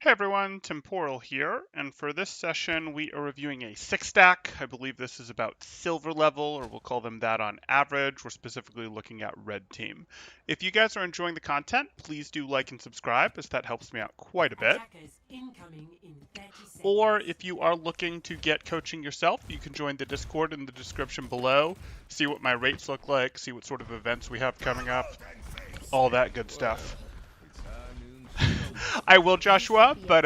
Hey everyone, Temporal here, and for this session we are reviewing a 6-stack. I believe this is about silver level, or we'll call them that on average. We're specifically looking at red team. If you guys are enjoying the content, please do like and subscribe, as that helps me out quite a bit. Attackers incoming in 30 Or seconds. if you are looking to get coaching yourself, you can join the Discord in the description below, see what my rates look like, see what sort of events we have coming up, all that good stuff. I will, Joshua, but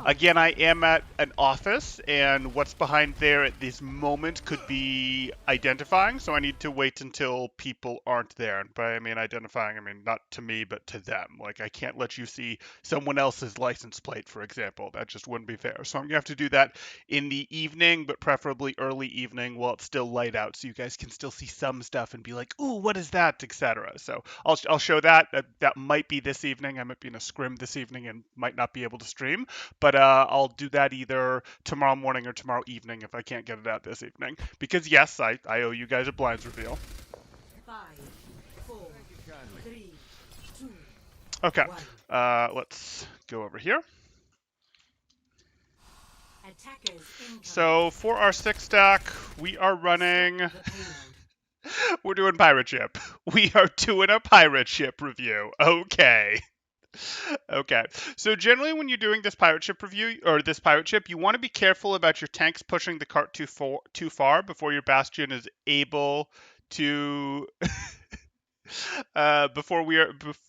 again, I am at an office, and what's behind there at this moment could be identifying, so I need to wait until people aren't there. And by I mean identifying, I mean not to me, but to them. Like, I can't let you see someone else's license plate, for example. That just wouldn't be fair. So I'm going to have to do that in the evening, but preferably early evening while it's still light out, so you guys can still see some stuff and be like, ooh, what is that, etc. So I'll show that. That might be this evening. I might be in a scrim this evening and might not be able to stream, but I'll do that either tomorrow morning or tomorrow evening if I can't get it out this evening. Because yes, I owe you guys a blinds reveal. 5, 4, 3, 2, Okay, 1. let's go over here. Attackers incoming. So for our 6-stack, we are running. Stop the payload. We're doing pirate ship. We are doing a pirate ship review. Okay. Okay. So generally when you're doing this pirate ship review or this pirate ship, you want to be careful about your tanks pushing the cart too far before your bastion is able to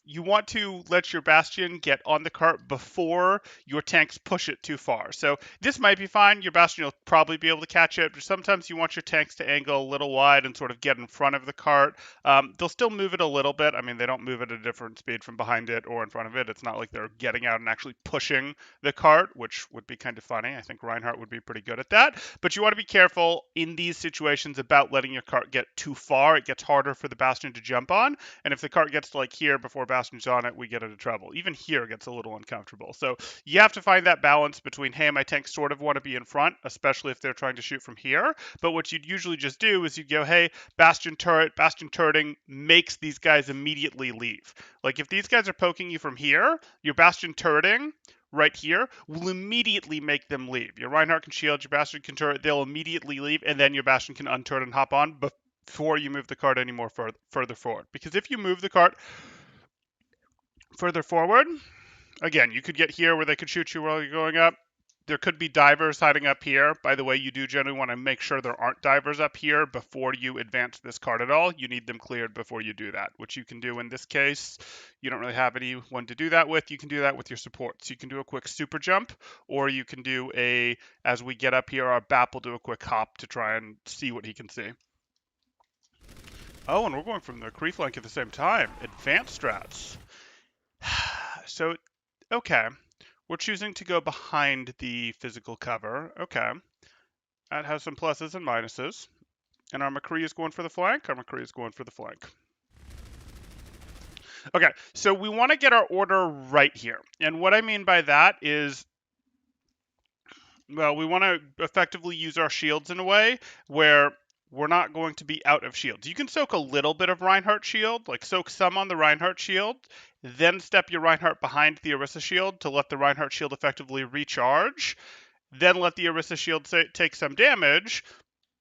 you want to let your bastion get on the cart before your tanks push it too far. So this might be fine. Your bastion will probably be able to catch it, but sometimes you want your tanks to angle a little wide and sort of get in front of the cart. They'll still move it a little bit. I mean, they don't move it at a different speed from behind it or in front of it. It's not like they're getting out and actually pushing the cart, which would be kind of funny. I think Reinhardt would be pretty good at that. But you want to be careful in these situations about letting your cart get too far. It gets harder for the bastion to jump on. And if the cart gets to like here before bastion's on it, we get into trouble. Even here gets a little uncomfortable. So you have to find that balance between, hey, my tanks sort of want to be in front, especially if they're trying to shoot from here. But what you'd usually just do is you'd go, hey, bastion turreting makes these guys immediately leave. Like if these guys are poking you from here, your bastion turreting right here will immediately make them leave. Your Reinhardt can shield, your Bastion can turret, they'll immediately leave, and then your Bastion can unturret and hop on before you move the cart any more further forward. Because if you move the cart further forward, again, you could get here where they could shoot you while you're going up. There could be divers hiding up here. By the way, you do generally want to make sure there aren't divers up here before you advance this card at all. You need them cleared before you do that, which you can do in this case. You don't really have anyone to do that with. You can do that with your supports. You can do a quick super jump, or you can do as we get up here, our BAP will do a quick hop to try and see what he can see. Oh, and we're going from the creep flank at the same time. Advanced strats. So, okay. We're choosing to go behind the physical cover. Okay. That has some pluses and minuses. And our McCree is going for the flank. Our McCree is going for the flank. Okay, so we want to get our order right here. And what I mean by that is, well, we want to effectively use our shields in a way where we're not going to be out of shields. You can soak a little bit of Reinhardt shield, like soak some on the Reinhardt shield, then step your Reinhardt behind the Orisa shield to let the Reinhardt shield effectively recharge, then let the Orisa shield take some damage.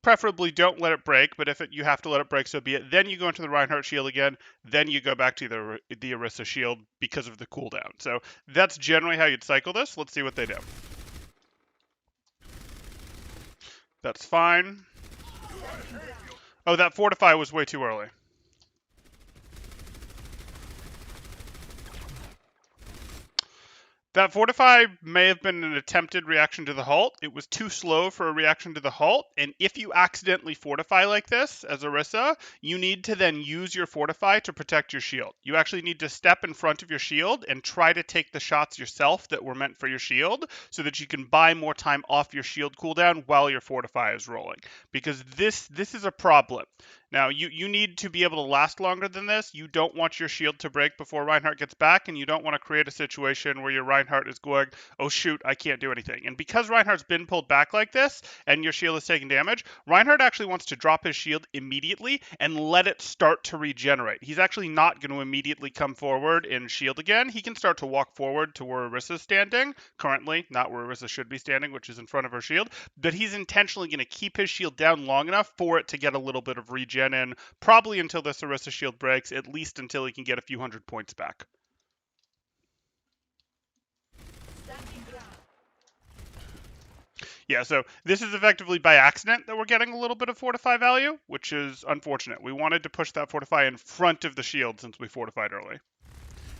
Preferably don't let it break, but if you have to let it break, so be it. Then you go into the Reinhardt shield again, then you go back to the Orisa shield because of the cooldown. So that's generally how you'd cycle this. Let's see what they do. That's fine. Oh, that fortify was way too early. That fortify may have been an attempted reaction to the halt. It was too slow for a reaction to the halt, and if you accidentally fortify like this as Orisa, you need to then use your fortify to protect your shield. You actually need to step in front of your shield and try to take the shots yourself that were meant for your shield so that you can buy more time off your shield cooldown while your fortify is rolling. Because this is a problem. Now, you need to be able to last longer than this. You don't want your shield to break before Reinhardt gets back, and you don't want to create a situation where your Reinhardt is going, oh shoot, I can't do anything. And because Reinhardt's been pulled back like this, and your shield is taking damage, Reinhardt actually wants to drop his shield immediately and let it start to regenerate. He's actually not going to immediately come forward and shield again. He can start to walk forward to where Orissa's standing, currently, not where Orisa should be standing, which is in front of her shield, but he's intentionally going to keep his shield down long enough for it to get a little bit of regen in, probably until this Orisa shield breaks, at least until he can get a few hundred points back. Yeah, so this is effectively by accident that we're getting a little bit of fortify value, which is unfortunate. We wanted to push that fortify in front of the shield since we fortified early.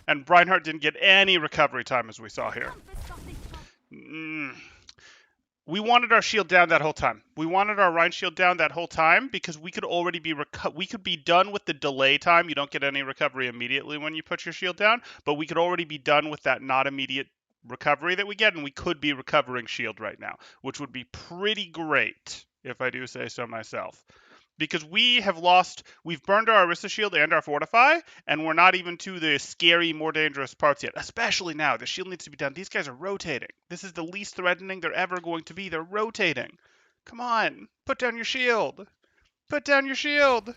And Reinhardt didn't get any recovery time, as we saw here. We wanted our shield down that whole time. We wanted our Rein shield down that whole time because we could already be we could be done with the delay time. You don't get any recovery immediately when you put your shield down, but we could already be done with that not immediate recovery that we get, and we could be recovering shield right now, which would be pretty great if I do say so myself. Because we've burned our Orisa shield and our fortify, and we're not even to the scary, more dangerous parts yet. Especially now, the shield needs to be done. These guys are rotating. This is the least threatening they're ever going to be. They're rotating. Come on, put down your shield. Put down your shield.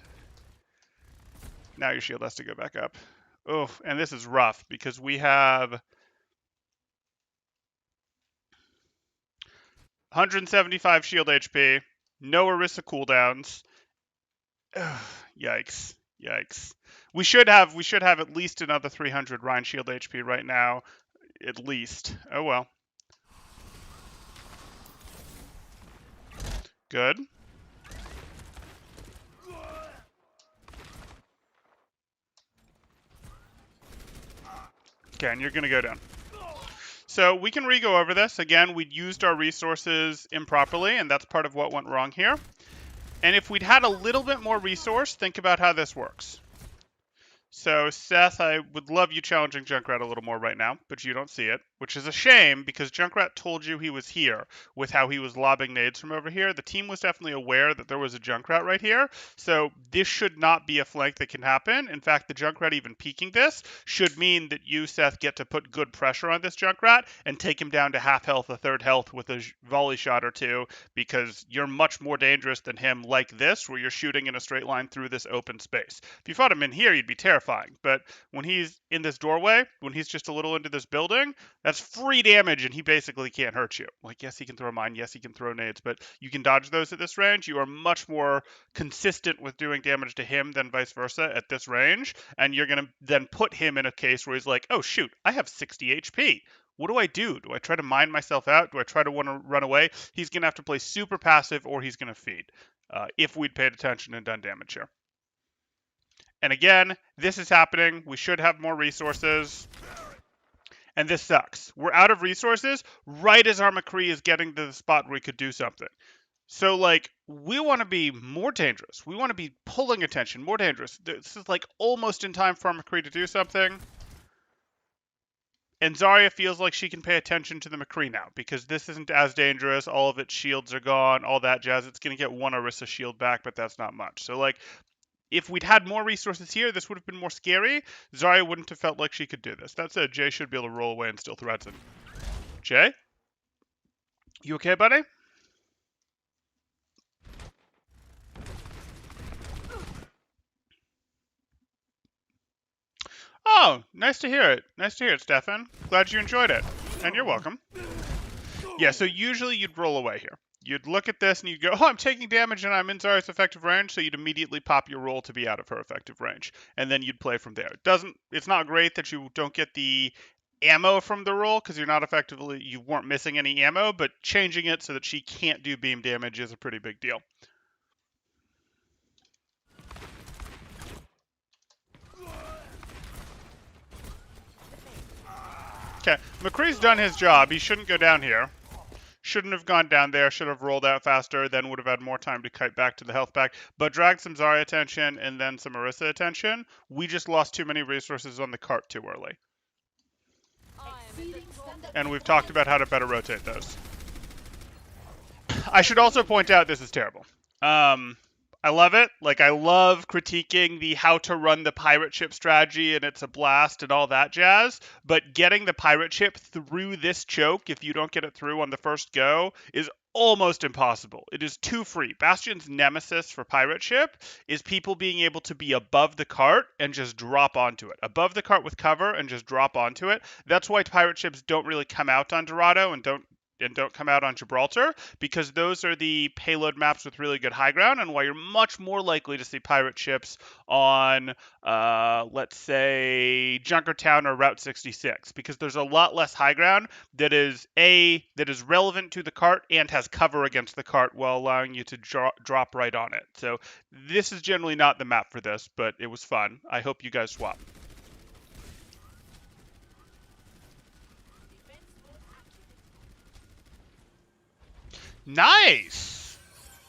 Now your shield has to go back up. Oh, and this is rough because we have 175 shield HP, no Orisa cooldowns. Ugh, yikes. We should have at least another 300 Rein shield HP right now. At least. Oh well. Good. Okay, and you're gonna go down. So we can re-go over this. Again, we used our resources improperly, and that's part of what went wrong here. And if we'd had a little bit more resource, think about how this works. So, Seth, I would love you challenging Junkrat a little more right now, but you don't see it, which is a shame because Junkrat told you he was here with how he was lobbing nades from over here. The team was definitely aware that there was a Junkrat right here, so this should not be a flank that can happen. In fact, the Junkrat even peeking this should mean that you, Seth, get to put good pressure on this Junkrat and take him down to half health, a third health with a volley shot or two, because you're much more dangerous than him like this, where you're shooting in a straight line through this open space. If you fought him in here, you'd be terrifying. But when he's in this doorway, when he's just a little into this building, that's free damage and he basically can't hurt you. Like, yes, he can throw mine, yes, he can throw nades, but you can dodge those at this range. You are much more consistent with doing damage to him than vice versa at this range, and you're going to then put him in a case where he's like, oh shoot, I have 60 HP. What do I do? Do I try to mine myself out? Do I try to want to run away? He's going to have to play super passive or he's going to feed if we'd paid attention and done damage here. And again, this is happening. We should have more resources. And this sucks. We're out of resources right as our McCree is getting to the spot where we could do something. So, like, we want to be more dangerous. We want to be pulling attention, more dangerous. This is, like, almost in time for our McCree to do something. And Zarya feels like she can pay attention to the McCree now, because this isn't as dangerous. All of its shields are gone, all that jazz. It's going to get one Orisa shield back, but that's not much. So, like, if we'd had more resources here, this would have been more scary. Zarya wouldn't have felt like she could do this. That said, Jay should be able to roll away and still threaten. Jay? You okay, buddy? Oh, nice to hear it. Nice to hear it, Stefan. Glad you enjoyed it. And you're welcome. Yeah, so usually you'd roll away here. You'd look at this and you'd go, oh, I'm taking damage and I'm in Zarya's effective range, so you'd immediately pop your roll to be out of her effective range. And then you'd play from there. It's not great that you don't get the ammo from the roll, because you weren't missing any ammo, but changing it so that she can't do beam damage is a pretty big deal. Okay, McCree's done his job. He shouldn't go down here. Shouldn't have gone down there. Should have rolled out faster. Then would have had more time to kite back to the health pack. But dragged some Zarya attention and then some Orisa attention. We just lost too many resources on the cart too early. And we've talked about how to better rotate those. I should also point out this is terrible. I love it. Like, I love critiquing the how to run the pirate ship strategy, and it's a blast and all that jazz. But getting the pirate ship through this choke, if you don't get it through on the first go, is almost impossible. It is too free. Bastion's nemesis for pirate ship is people being able to be above the cart and just drop onto it. Above the cart with cover and just drop onto it. That's why pirate ships don't really come out on Dorado and don't come out on Gibraltar, because those are the payload maps with really good high ground, and why you're much more likely to see pirate ships on, let's say, Junkertown or Route 66, because there's a lot less high ground that is relevant to the cart and has cover against the cart while allowing you to drop right on it. So this is generally not the map for this, but it was fun. I hope you guys swap. Nice!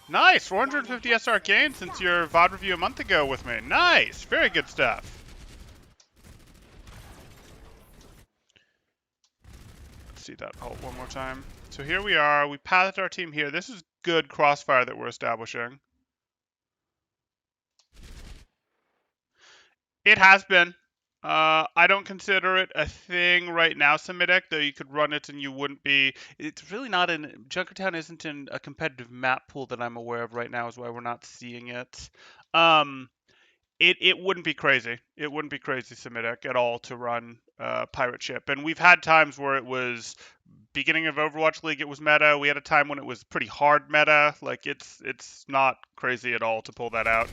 Nice! 450 SR gain since your VOD review a month ago with me. Nice! Very good stuff. Let's see that ult one more time. So here we are. We pathed our team here. This is good crossfire that we're establishing. It has been. I don't consider it a thing right now, Semitic, though you could run it and you wouldn't be. It's really not in. Junkertown isn't in a competitive map pool that I'm aware of right now, is why we're not seeing it. It wouldn't be crazy. It wouldn't be crazy, Semitic, at all to run Pirate Ship. And we've had times where it was beginning of Overwatch League, it was meta. We had a time when it was pretty hard meta. Like, it's not crazy at all to pull that out.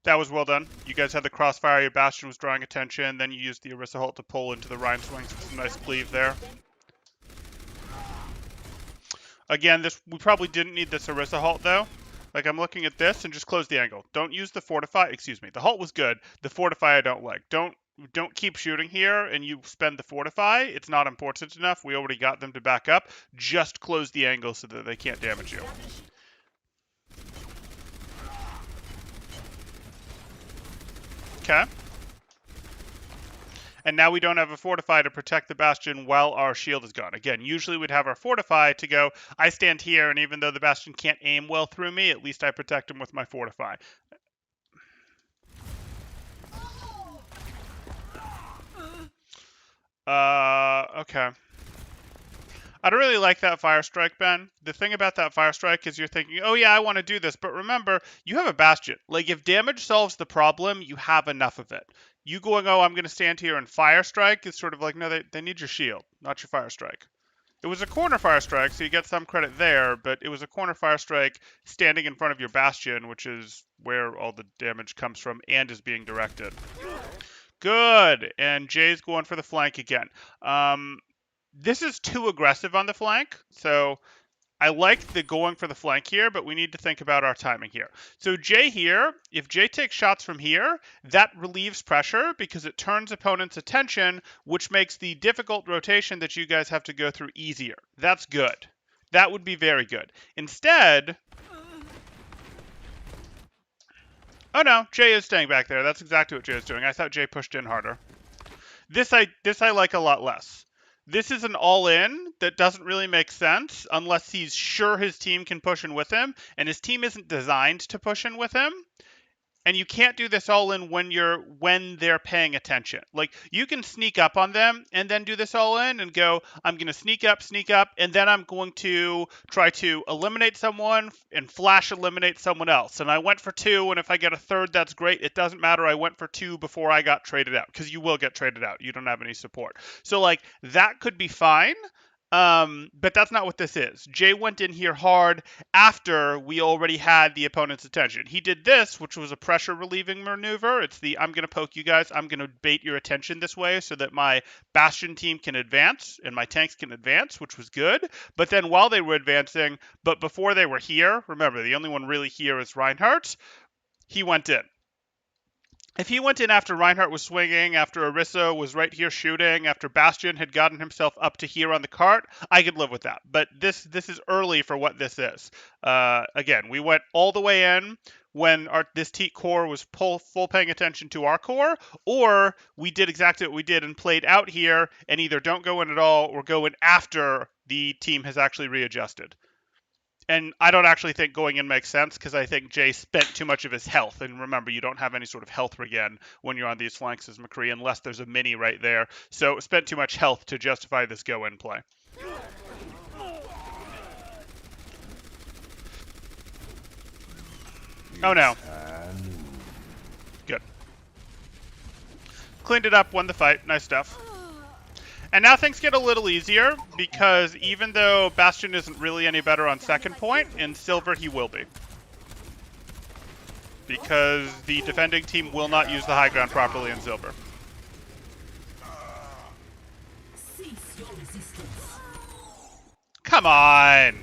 That was well done. You guys had the crossfire, your Bastion was drawing attention, then you used the Orisa Holt to pull into the Rhine swings with some nice cleave there. Again, we probably didn't need this Orisa Holt though. Like, I'm looking at this and just close the angle. Don't use the Fortify, excuse me. The Holt was good. The Fortify I don't like. Don't keep shooting here and you spend the Fortify. It's not important enough. We already got them to back up. Just close the angle so that they can't damage you. Okay. And now we don't have a Fortify to protect the Bastion while our shield is gone. Again, usually we'd have our Fortify to go, I stand here, and even though the Bastion can't aim well through me, at least I protect him with my Fortify. Okay. I don't really like that Fire Strike, Ben. The thing about that Fire Strike is you're thinking, oh yeah, I want to do this. But remember, you have a Bastion. Like, if damage solves the problem, you have enough of it. You going, oh, I'm going to stand here and Fire Strike is sort of like, no, they need your shield, not your Fire Strike. It was a corner Fire Strike, so you get some credit there, but it was a corner Fire Strike standing in front of your Bastion, which is where all the damage comes from and is being directed. Good. And Jay's going for the flank again. This is too aggressive on the flank, so I like the going for the flank here, but we need to think about our timing here. So Jay here, if Jay takes shots from here, that relieves pressure because it turns opponents' attention, which makes the difficult rotation that you guys have to go through easier. That's good. That would be very good. Instead... Oh no, Jay is staying back there. That's exactly what Jay is doing. I thought Jay pushed in harder. This I like a lot less. This is an all-in that doesn't really make sense unless he's sure his team can push in with him, and his team isn't designed to push in with him. And you can't do this all-in when they're paying attention. Like, you can sneak up on them and then do this all-in and go, I'm going to sneak up, and then I'm going to try to eliminate someone and flash eliminate someone else. And I went for 2, and if I get a third, that's great. It doesn't matter. I went for 2 before I got traded out, because you will get traded out. You don't have any support. So, like, that could be fine. But that's not what this is. Jay went in here hard after we already had the opponent's attention. He did this, which was a pressure relieving maneuver. It's the, I'm going to poke you guys, I'm going to bait your attention this way so that my Bastion team can advance and my tanks can advance, which was good. But then while they were advancing, but before they were here, remember, the only one really here is Reinhardt, he went in. If he went in after Reinhardt was swinging, after Orisa was right here shooting, after Bastion had gotten himself up to here on the cart, I could live with that. But this is early for what this is. Again, we went all the way in when this Teak core was full paying attention to our core, or we did exactly what we did and played out here and either don't go in at all or go in after the team has actually readjusted. And I don't actually think going in makes sense because I think Jay spent too much of his health. And remember, you don't have any sort of health regen when you're on these flanks as McCree unless there's a mini right there. So spent too much health to justify this go-in play. Oh no. Good. Cleaned it up, won the fight. Nice stuff. And now things get a little easier because even though Bastion isn't really any better on second point, in Silver he will be. Because the defending team will not use the high ground properly in Silver. Come on!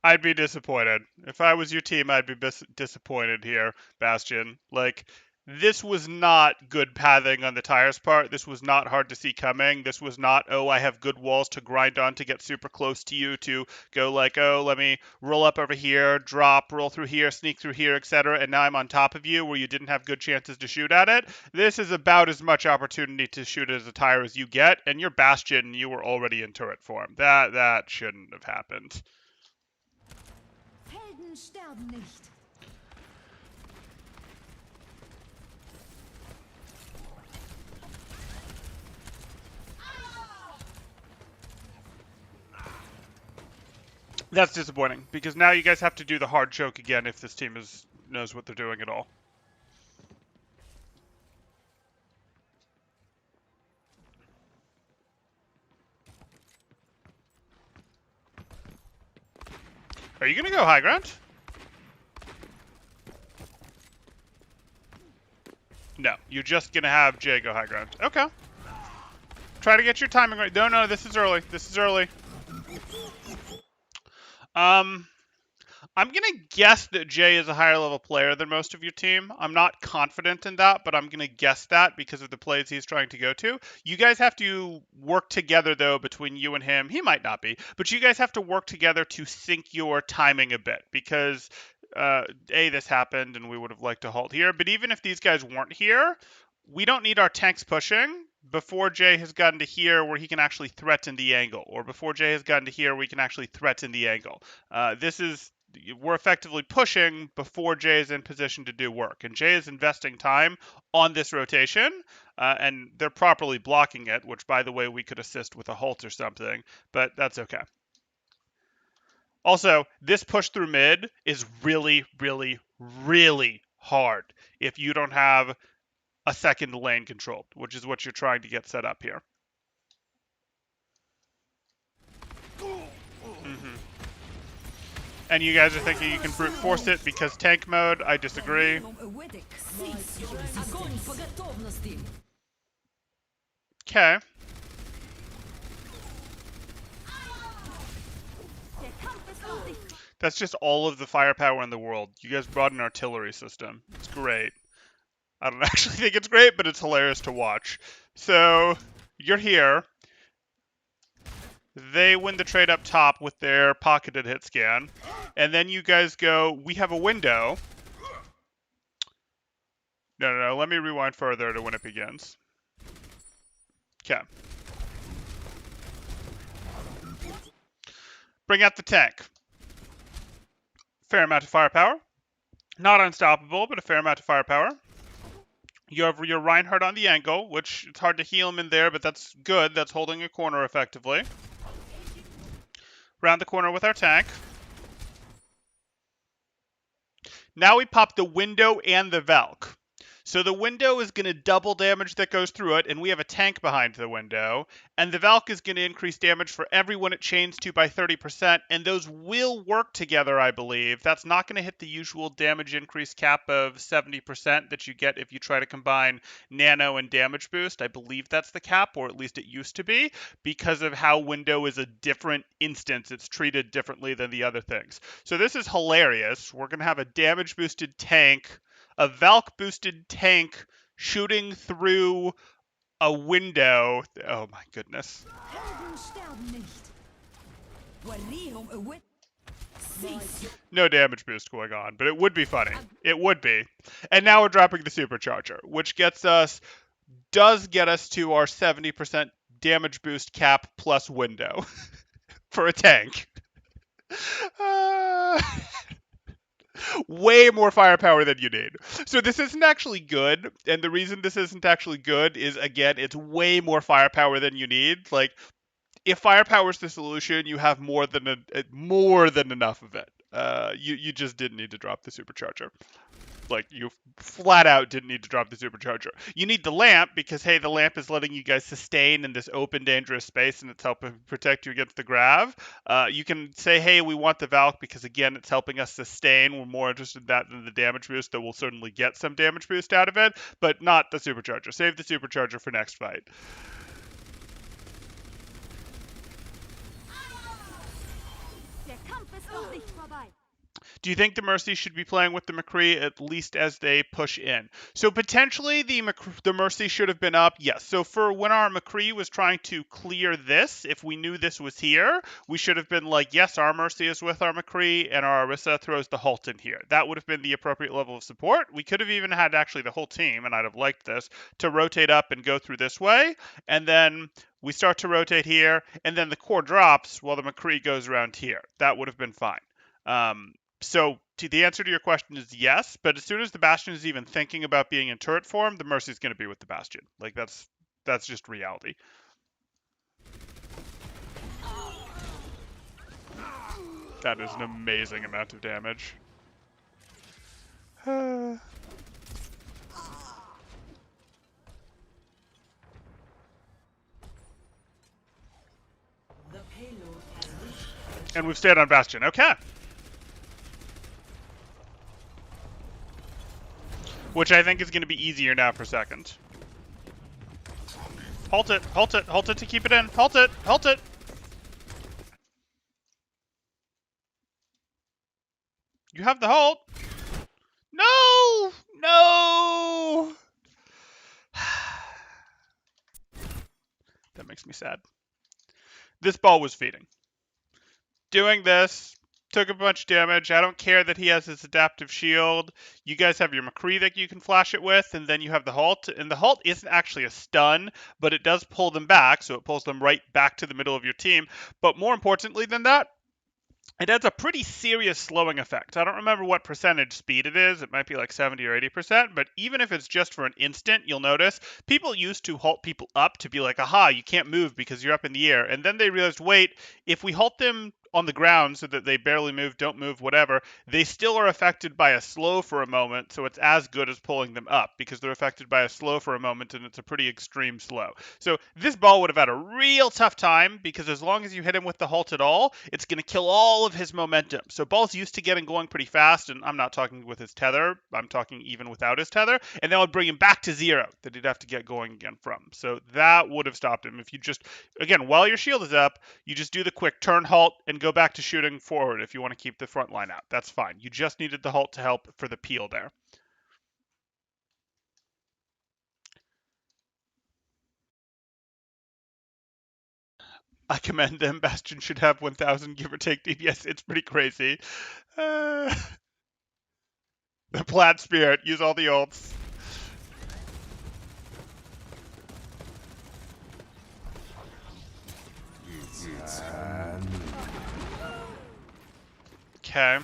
I'd be disappointed. If I was your team, I'd be disappointed here, Bastion. Like, this was not good pathing on the Tires part. This was not hard to see coming. This was not, oh, I have good walls to grind on to get super close to you to go like, oh, let me roll up over here, drop, roll through here, sneak through here, etc. And now I'm on top of you where you didn't have good chances to shoot at it. This is about as much opportunity to shoot as a Tire as you get. And your Bastion, you were already in turret form. That shouldn't have happened. Sterben nicht. That's disappointing because now you guys have to do the hard choke again if this team knows what they're doing at all. Are you gonna go high ground? No, you're just gonna have Jay go high ground. Okay. Try to get your timing right. No, this is early. This is early. I'm gonna guess that Jay is a higher level player than most of your team. I'm not confident in that, but I'm gonna guess that because of the plays he's trying to go to. You guys have to work together though between you and him. He might not be, but you guys have to work together to sync your timing a bit because this happened and we would have liked to halt here. But even if these guys weren't here, we don't need our tanks pushing before Jay has gotten to here where he can actually threaten the angle, or before Jay has gotten to here where he can actually threaten the angle. We're effectively pushing before Jay is in position to do work. And Jay is investing time on this rotation, and they're properly blocking it, which, by the way, we could assist with a halt or something, but that's okay. Also, this push through mid is really, really, really hard if you don't have a second lane controlled, which is what you're trying to get set up here. And you guys are thinking you can brute force it because tank mode. I disagree. Okay. That's just all of the firepower in the world. You guys brought an artillery system. It's great. I don't actually think it's great, but it's hilarious to watch. So, you're here. They win the trade up top with their pocketed hit scan. And then you guys go, we have a window. No, let me rewind further to when it begins. Okay. Bring out the tank. Fair amount of firepower. Not unstoppable, but a fair amount of firepower. You have your Reinhardt on the angle, which it's hard to heal him in there, but that's good. That's holding a corner effectively. Round the corner with our tank. Now we pop the window and the Valk. So the window is going to double damage that goes through it, and we have a tank behind the window. And the Valk is going to increase damage for everyone it chains to by 30%, and those will work together, I believe. That's not going to hit the usual damage increase cap of 70% that you get if you try to combine nano and damage boost. I believe that's the cap, or at least it used to be, because of how window is a different instance. It's treated differently than the other things. So this is hilarious. We're going to have a damage boosted tank, a Valk boosted tank shooting through a window. Oh my goodness. No damage boost going on, but it would be funny. It would be. And now we're dropping the supercharger, which does get us to our 70% damage boost cap plus window for a tank. Way more firepower than you need. So this isn't actually good, and the reason this isn't actually good is, again, it's way more firepower than you need. Like, if firepower is the solution, you have more than enough of it. You just didn't need to drop the supercharger. Like, you flat out didn't need to drop the supercharger. You need the lamp because, hey, the lamp is letting you guys sustain in this open, dangerous space, and it's helping protect you against the grav. You can say, hey, we want the Valk because, again, it's helping us sustain. We're more interested in that than the damage boost, though we'll certainly get some damage boost out of it, but not the supercharger. Save the supercharger for next fight. Do you think the Mercy should be playing with the McCree at least as they push in? So potentially the Mercy should have been up, yes. So for when our McCree was trying to clear this, if we knew this was here, we should have been like, yes, our Mercy is with our McCree, and our Orisa throws the Halt in here. That would have been the appropriate level of support. We could have even had actually the whole team, and I'd have liked this, to rotate up and go through this way, and then we start to rotate here, and then the core drops while the McCree goes around here. That would have been fine. So the answer to your question is yes, but as soon as the Bastion is even thinking about being in turret form, the Mercy is going to be with the Bastion. Like, that's just reality. That is an amazing amount of damage. And we've stayed on Bastion. Okay. Which I think is going to be easier now for second. Halt it, halt it, halt it to keep it in. Halt it, halt it. You have the halt. No, no. That makes me sad. This ball was feeding. Doing this. Took a bunch of damage. I don't care that he has his adaptive shield. You guys have your McCree that you can flash it with, and then you have the Halt. And the Halt isn't actually a stun, but it does pull them back, so it pulls them right back to the middle of your team. But more importantly than that, it has a pretty serious slowing effect. I don't remember what percentage speed it is. It might be like 70 or 80%, but even if it's just for an instant, you'll notice people used to halt people up to be like, aha, you can't move because you're up in the air. And then they realized, wait, if we halt them on the ground so that they barely move, don't move, whatever, they still are affected by a slow for a moment, so it's as good as pulling them up because they're affected by a slow for a moment, and it's a pretty extreme slow. So this ball would have had a real tough time because as long as you hit him with the halt at all, it's going to kill all of his momentum. So ball's used to getting going pretty fast, and I'm not talking with his tether, I'm talking even without his tether, and that would bring him back to zero that he'd have to get going again from. So that would have stopped him. If you just, again, while your shield is up, you just do the quick turn halt and go back to shooting forward if you want to keep the front line out. That's fine. You just needed the halt to help for the peel there. I commend them. Bastion should have 1,000 give or take DPS. It's pretty crazy. The Plaid Spirit. Use all the ults. Okay.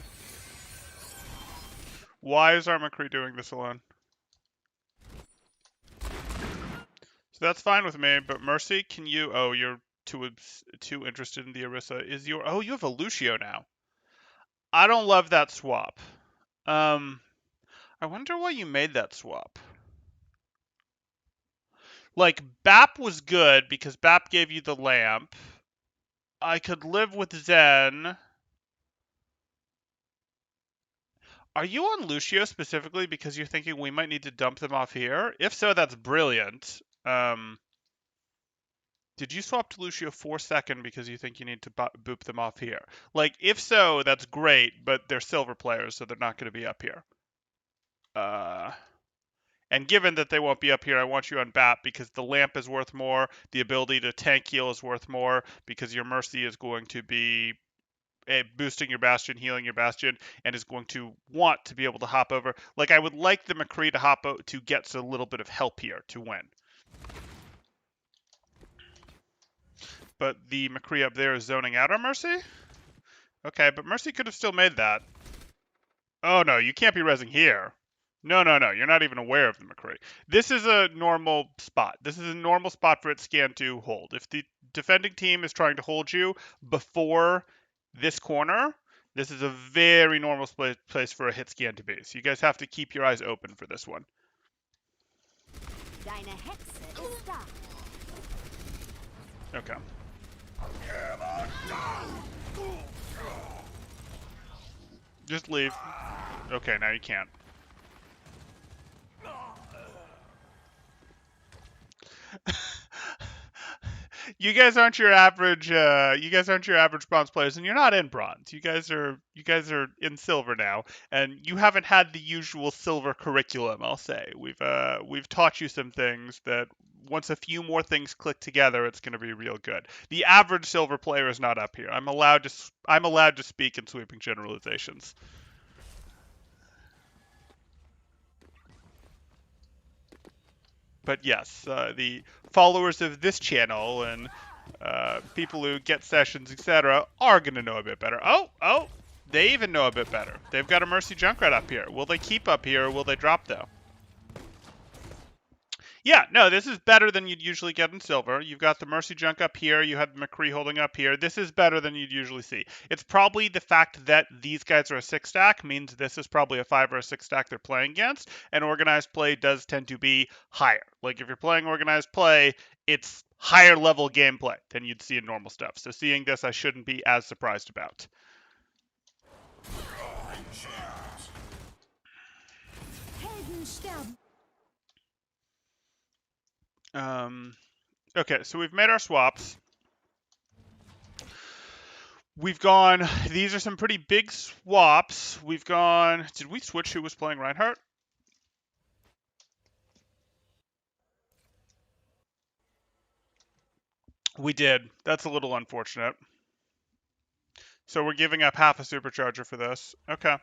Why is our McCree doing this alone? So that's fine with me, but Mercy, can you... Oh, you're too interested in the Orisa. Oh, you have a Lucio now. I don't love that swap. I wonder why you made that swap. Like, BAP was good because BAP gave you the lamp. I could live with Zen. Are you on Lucio specifically because you're thinking we might need to dump them off here? If so, that's brilliant. Did you swap to Lucio for second because you think you need to boop them off here? Like, if so, that's great, but they're silver players, so they're not going to be up here. And given that they won't be up here, I want you on BAP because the lamp is worth more, the ability to tank heal is worth more, because your Mercy is going to be boosting your Bastion, healing your Bastion, and is going to want to be able to hop over. Like, I would like the McCree to hop out to get a little bit of help here to win. But the McCree up there is zoning out on Mercy? Okay, but Mercy could have still made that. Oh no, you can't be rezzing here. No, you're not even aware of the McCree. This is a normal spot. This is a normal spot for its scan to hold. If the defending team is trying to hold you before this corner, this is a very normal place for a hit scan to be. So you guys have to keep your eyes open for this one. Okay. Just leave. Okay, now you can't. You guys aren't your average bronze players, and you're not in bronze. You guys are in silver now, and you haven't had the usual silver curriculum, I'll say. We've taught you some things that once a few more things click together, it's going to be real good. The average silver player is not up here. I'm allowed to speak in sweeping generalizations. But yes, the followers of this channel and people who get sessions, etc., are going to know a bit better. Oh, they even know a bit better. They've got a Mercy Junkrat up here. Will they keep up here, or will they drop, though? Yeah, no, this is better than you'd usually get in silver. You've got the Mercy Junk up here. You have the McCree holding up here. This is better than you'd usually see. It's probably the fact that these guys are a 6-stack means this is probably a 5 or a 6-stack they're playing against, and organized play does tend to be higher. Like, if you're playing organized play, it's higher level gameplay than you'd see in normal stuff. So seeing this, I shouldn't be as surprised about. Okay, so we've made our swaps. We've gone, these are some pretty big swaps. We've gone, did we switch who was playing Reinhardt? We did. That's a little unfortunate. So we're giving up half a supercharger for this. Okay.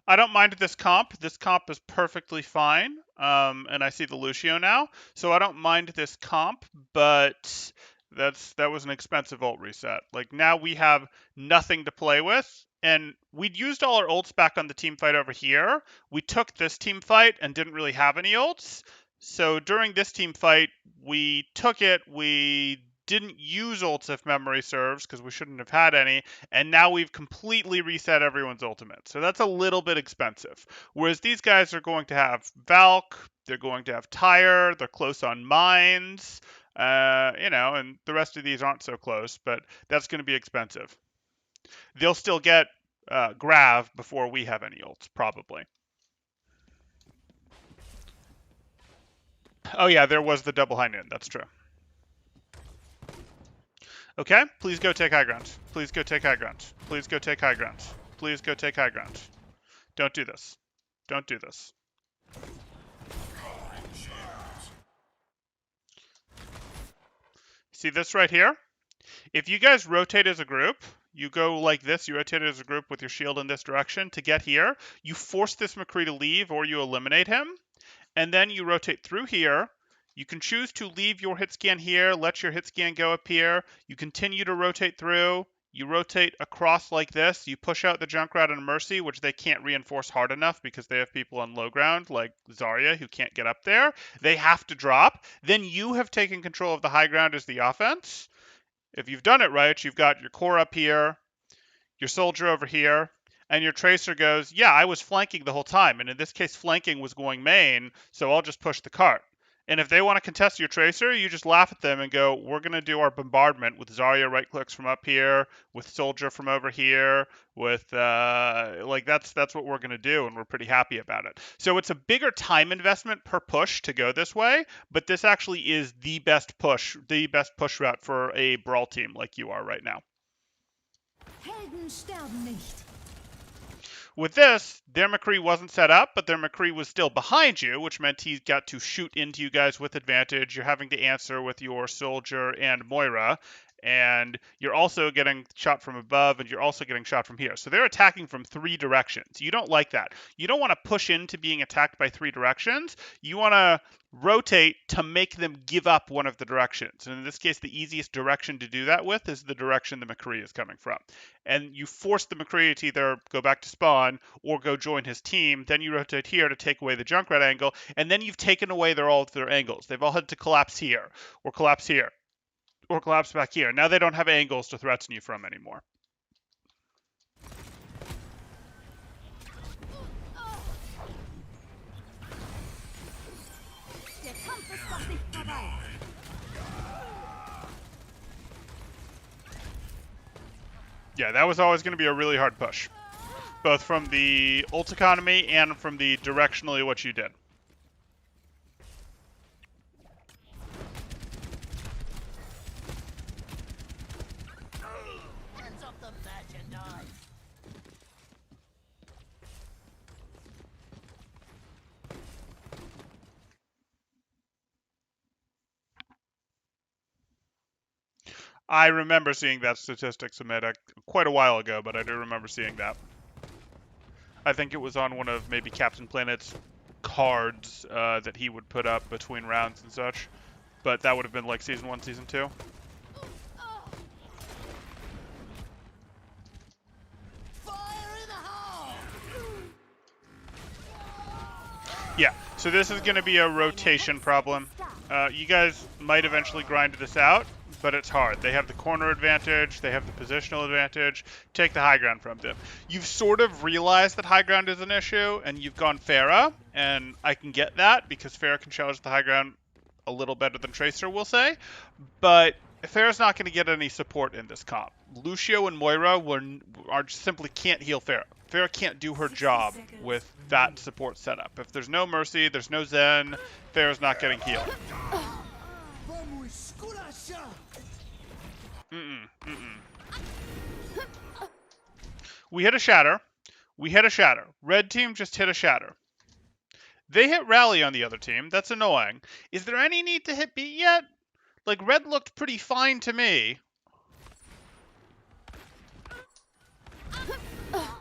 I don't mind this comp. This comp is perfectly fine. And I see the Lucio now. So I don't mind this comp, but that was an expensive ult reset. Like, now we have nothing to play with. And we'd used all our ults back on the team fight over here. We took this team fight and didn't really have any ults. So during this team fight, we took it. We didn't use ults if memory serves because we shouldn't have had any, and now we've completely reset everyone's ultimate. So that's a little bit expensive. Whereas these guys are going to have Valk, they're going to have Tyre, they're close on Mines, and the rest of these aren't so close, but that's going to be expensive. They'll still get Grav before we have any ults, probably. Oh yeah, there was the double high noon, that's true. Okay, please go take high ground. Please go take high ground. Please go take high ground. Please go take high ground. Don't do this. Don't do this. See this right here? If you guys rotate as a group, you go like this, you rotate as a group with your shield in this direction to get here, you force this McCree to leave or you eliminate him, and then you rotate through here. You can choose to leave your hit scan here, let your hit scan go up here. You continue to rotate through. You rotate across like this. You push out the Junkrat and Mercy, which they can't reinforce hard enough because they have people on low ground like Zarya who can't get up there. They have to drop. Then you have taken control of the high ground as the offense. If you've done it right, you've got your core up here, your soldier over here, and your Tracer goes, yeah, I was flanking the whole time, and in this case, flanking was going main, so I'll just push the cart. And if they want to contest your Tracer, you just laugh at them and go, we're going to do our bombardment with Zarya right-clicks from up here, with Soldier from over here, with, like, that's what we're going to do, and we're pretty happy about it. So it's a bigger time investment per push to go this way, but this actually is the best push route for a Brawl team like you are right now. Helden sterben nicht. With this, their McCree wasn't set up, but their McCree was still behind you, which meant he got to shoot into you guys with advantage. You're having to answer with your Soldier and Moira, and you're also getting shot from above, and you're also getting shot from here. So they're attacking from 3 directions. You don't like that. You don't want to push into being attacked by 3 directions. You want to rotate to make them give up one of the directions. And in this case, the easiest direction to do that with is the direction the McCree is coming from. And you force the McCree to either go back to spawn or go join his team. Then you rotate here to take away the Junkrat angle, and then you've taken away all of their angles. They've all had to collapse here, or collapse here, or collapse back here. Now they don't have angles to threaten you from anymore. Der Kampf ist noch nicht vorbei. Yeah, that was always going to be a really hard push, both from the ult economy and from the directionally what you did. Hands off the merchandise. I remember seeing that statistic submitted quite a while ago, but I do remember seeing that. I think it was on one of maybe Captain Planet's cards that he would put up between rounds and such. But that would have been like Season 1, Season 2. Yeah, so this is going to be a rotation problem. You guys might eventually grind this out, but it's hard. They have the corner advantage, they have the positional advantage. Take the high ground from them. You've sort of realized that high ground is an issue, and you've gone Pharah, and I can get that, because Pharah can challenge the high ground a little better than Tracer, we'll say. But Pharah's not going to get any support in this comp. Lucio and Moira simply can't heal Pharah. Pharah can't do her job with that support setup. If there's no Mercy, there's no Zen, Pharah's not getting healed. We hit a Shatter. We hit a Shatter. Red team just hit a Shatter. They hit Rally on the other team. That's annoying. Is there any need to hit Beat yet? Like, Red looked pretty fine to me.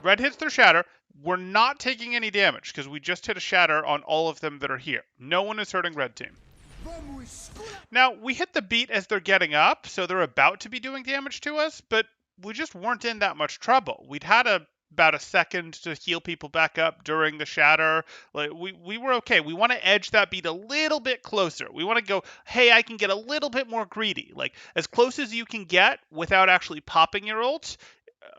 Red hits their Shatter. We're not taking any damage because we just hit a Shatter on all of them that are here. No one is hurting Red team. Now, we hit the Beat as they're getting up, so they're about to be doing damage to us, but we just weren't in that much trouble. We'd had about a second to heal people back up during the Shatter. Like, we were okay. We want to edge that Beat a little bit closer. We want to go, hey, I can get a little bit more greedy. Like, as close as you can get without actually popping your ult,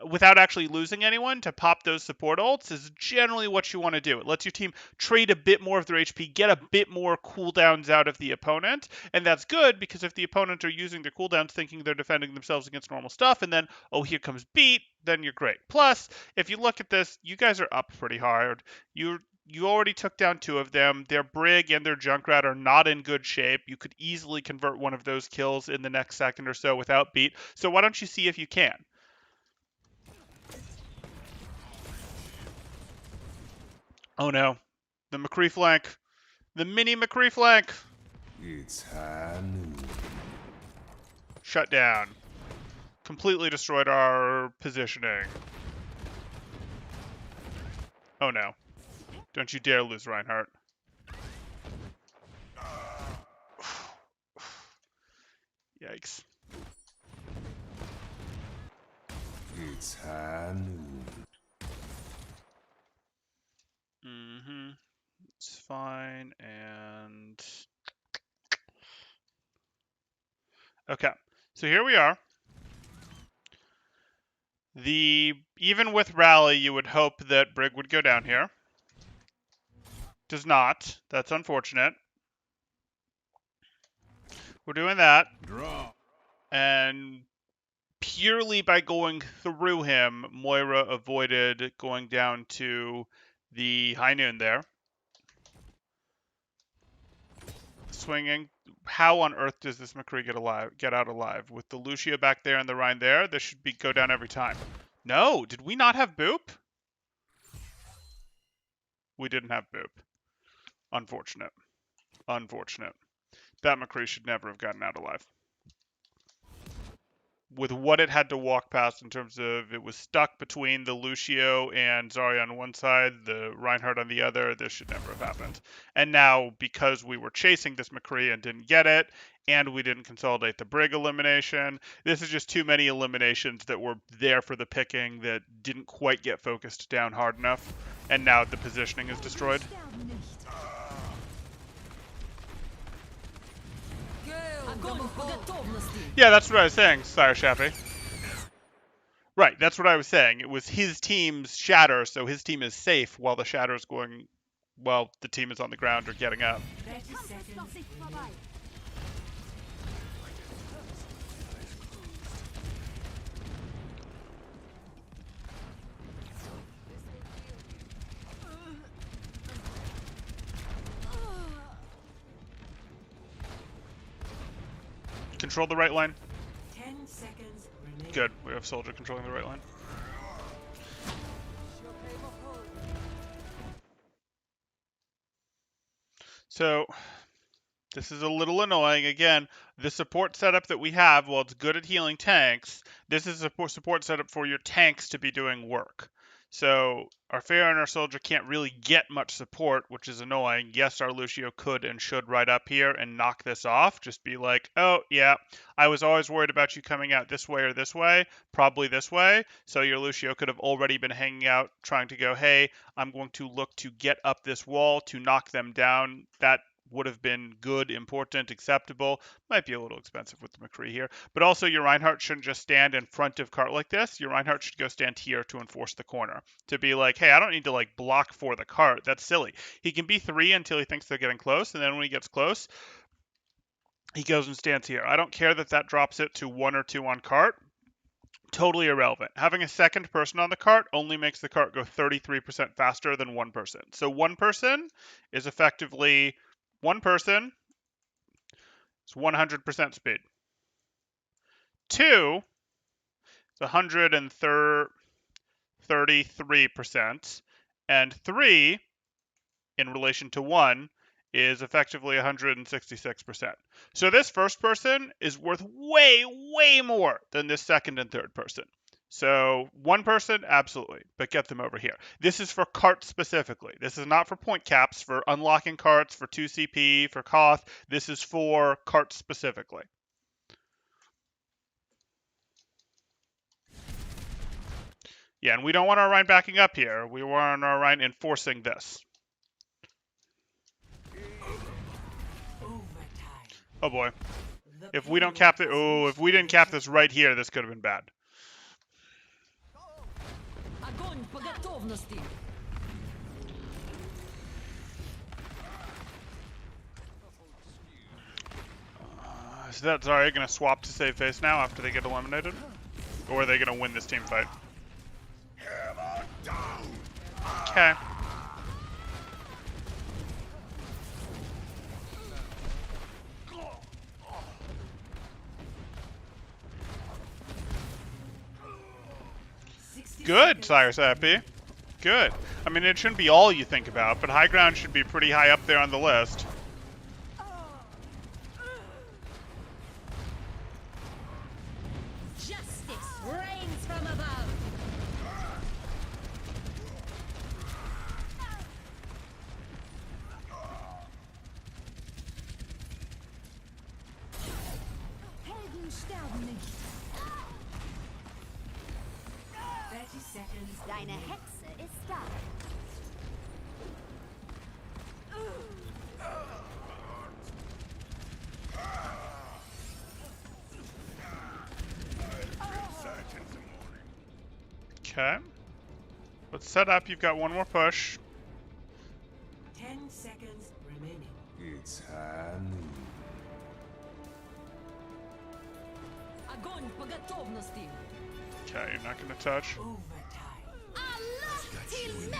without actually losing anyone, to pop those support ults is generally what you want to do. It lets your team trade a bit more of their HP, get a bit more cooldowns out of the opponent, and that's good because if the opponent are using their cooldowns thinking they're defending themselves against normal stuff, and then, oh, here comes Beat, then you're great. Plus, if you look at this, you guys are up pretty hard. You already took down 2 of them. Their Brig and their Junkrat are not in good shape. You could easily convert one of those kills in the next second or so without Beat. So why don't you see if you can? Oh no. The McCree flank. The mini McCree flank. It's high noon. Shut down. Completely destroyed our positioning. Oh no. Don't you dare lose Reinhardt. Yikes. It's high noon. It's fine, and... Okay, so here we are. Even with rally, you would hope that Brig would go down here. Does not. That's unfortunate. We're doing that. Draw. And purely by going through him, Moira avoided going down to the high noon there. Swinging. How on earth does this McCree get out alive? With the Lucio back there and the Rhine there, this should go down every time. No, did we not have Boop? We didn't have Boop. Unfortunate. Unfortunate. That McCree should never have gotten out alive. With what it had to walk past in terms of it was stuck between the Lucio and Zarya on one side, the Reinhardt on the other, this should never have happened. And now, because we were chasing this McCree and didn't get it, and we didn't consolidate the Brig elimination, this is just too many eliminations that were there for the picking that didn't quite get focused down hard enough, and now the positioning is destroyed. Sterben nicht. Yeah, that's what I was saying, Sire Shappy. Right, that's what I was saying. It was his team's shatter, so his team is safe while the shatter is going, while the team is on the ground or getting up. 30 seconds Vorsicht remaining. vorbei. Control the right line. 10 seconds remaining. Good, we have Soldier controlling the right line. So, this is a little annoying. Again, the support setup that we have, while it's good at healing tanks, this is a support setup for your tanks to be doing work. So, our Pharah and our Soldier can't really get much support, which is annoying. Yes, our Lucio could and should ride up here and knock this off. Just be like, oh, yeah, I was always worried about you coming out this way or this way, probably this way. So your Lucio could have already been hanging out trying to go, hey, I'm going to look to get up this wall to knock them down. That would have been good, important, acceptable. Might be a little expensive with the McCree here. But also your Reinhardt shouldn't just stand in front of cart like this. Your Reinhardt should go stand here to enforce the corner. To be like, hey, I don't need to like block for the cart. That's silly. He can be 3 until he thinks they're getting close. And then when he gets close, he goes and stands here. I don't care that that drops it to 1 or 2 on cart. Totally irrelevant. Having a second person on the cart only makes the cart go 33% faster than one person. So one person is effectively... One person is 100% speed. 2 is 133%. And 3, in relation to 1, is effectively 166%. So this first person is worth way, way more than this second and third person. So one person, absolutely, but get them over here. This is for carts specifically. This is not for point caps, for unlocking carts, for 2 CP, for Koth. This is for carts specifically. Yeah, and we don't want our Rhine backing up here. We want our Rhine enforcing this. Overtime. Oh boy. The If we don't payload cap it, has oh, if reached we didn't cap this objective. right here, this could have been bad. Огонь по готовности. Is that Zarya going to swap to save face now after they get eliminated? Or are they going to win this team fight? Okay. Good, Sire Sappy. Good. I mean, it shouldn't be all you think about, but high ground should be pretty high up there on the list. Justice reigns from above. Helden sterben nicht. 30 seconds. Deine Hexe ist da. Okay. Let's set up. You've got one more push. 10 seconds remaining. It's high noon. Огонь по готовности. Okay, you're not going to touch. Overtime. Allah till me.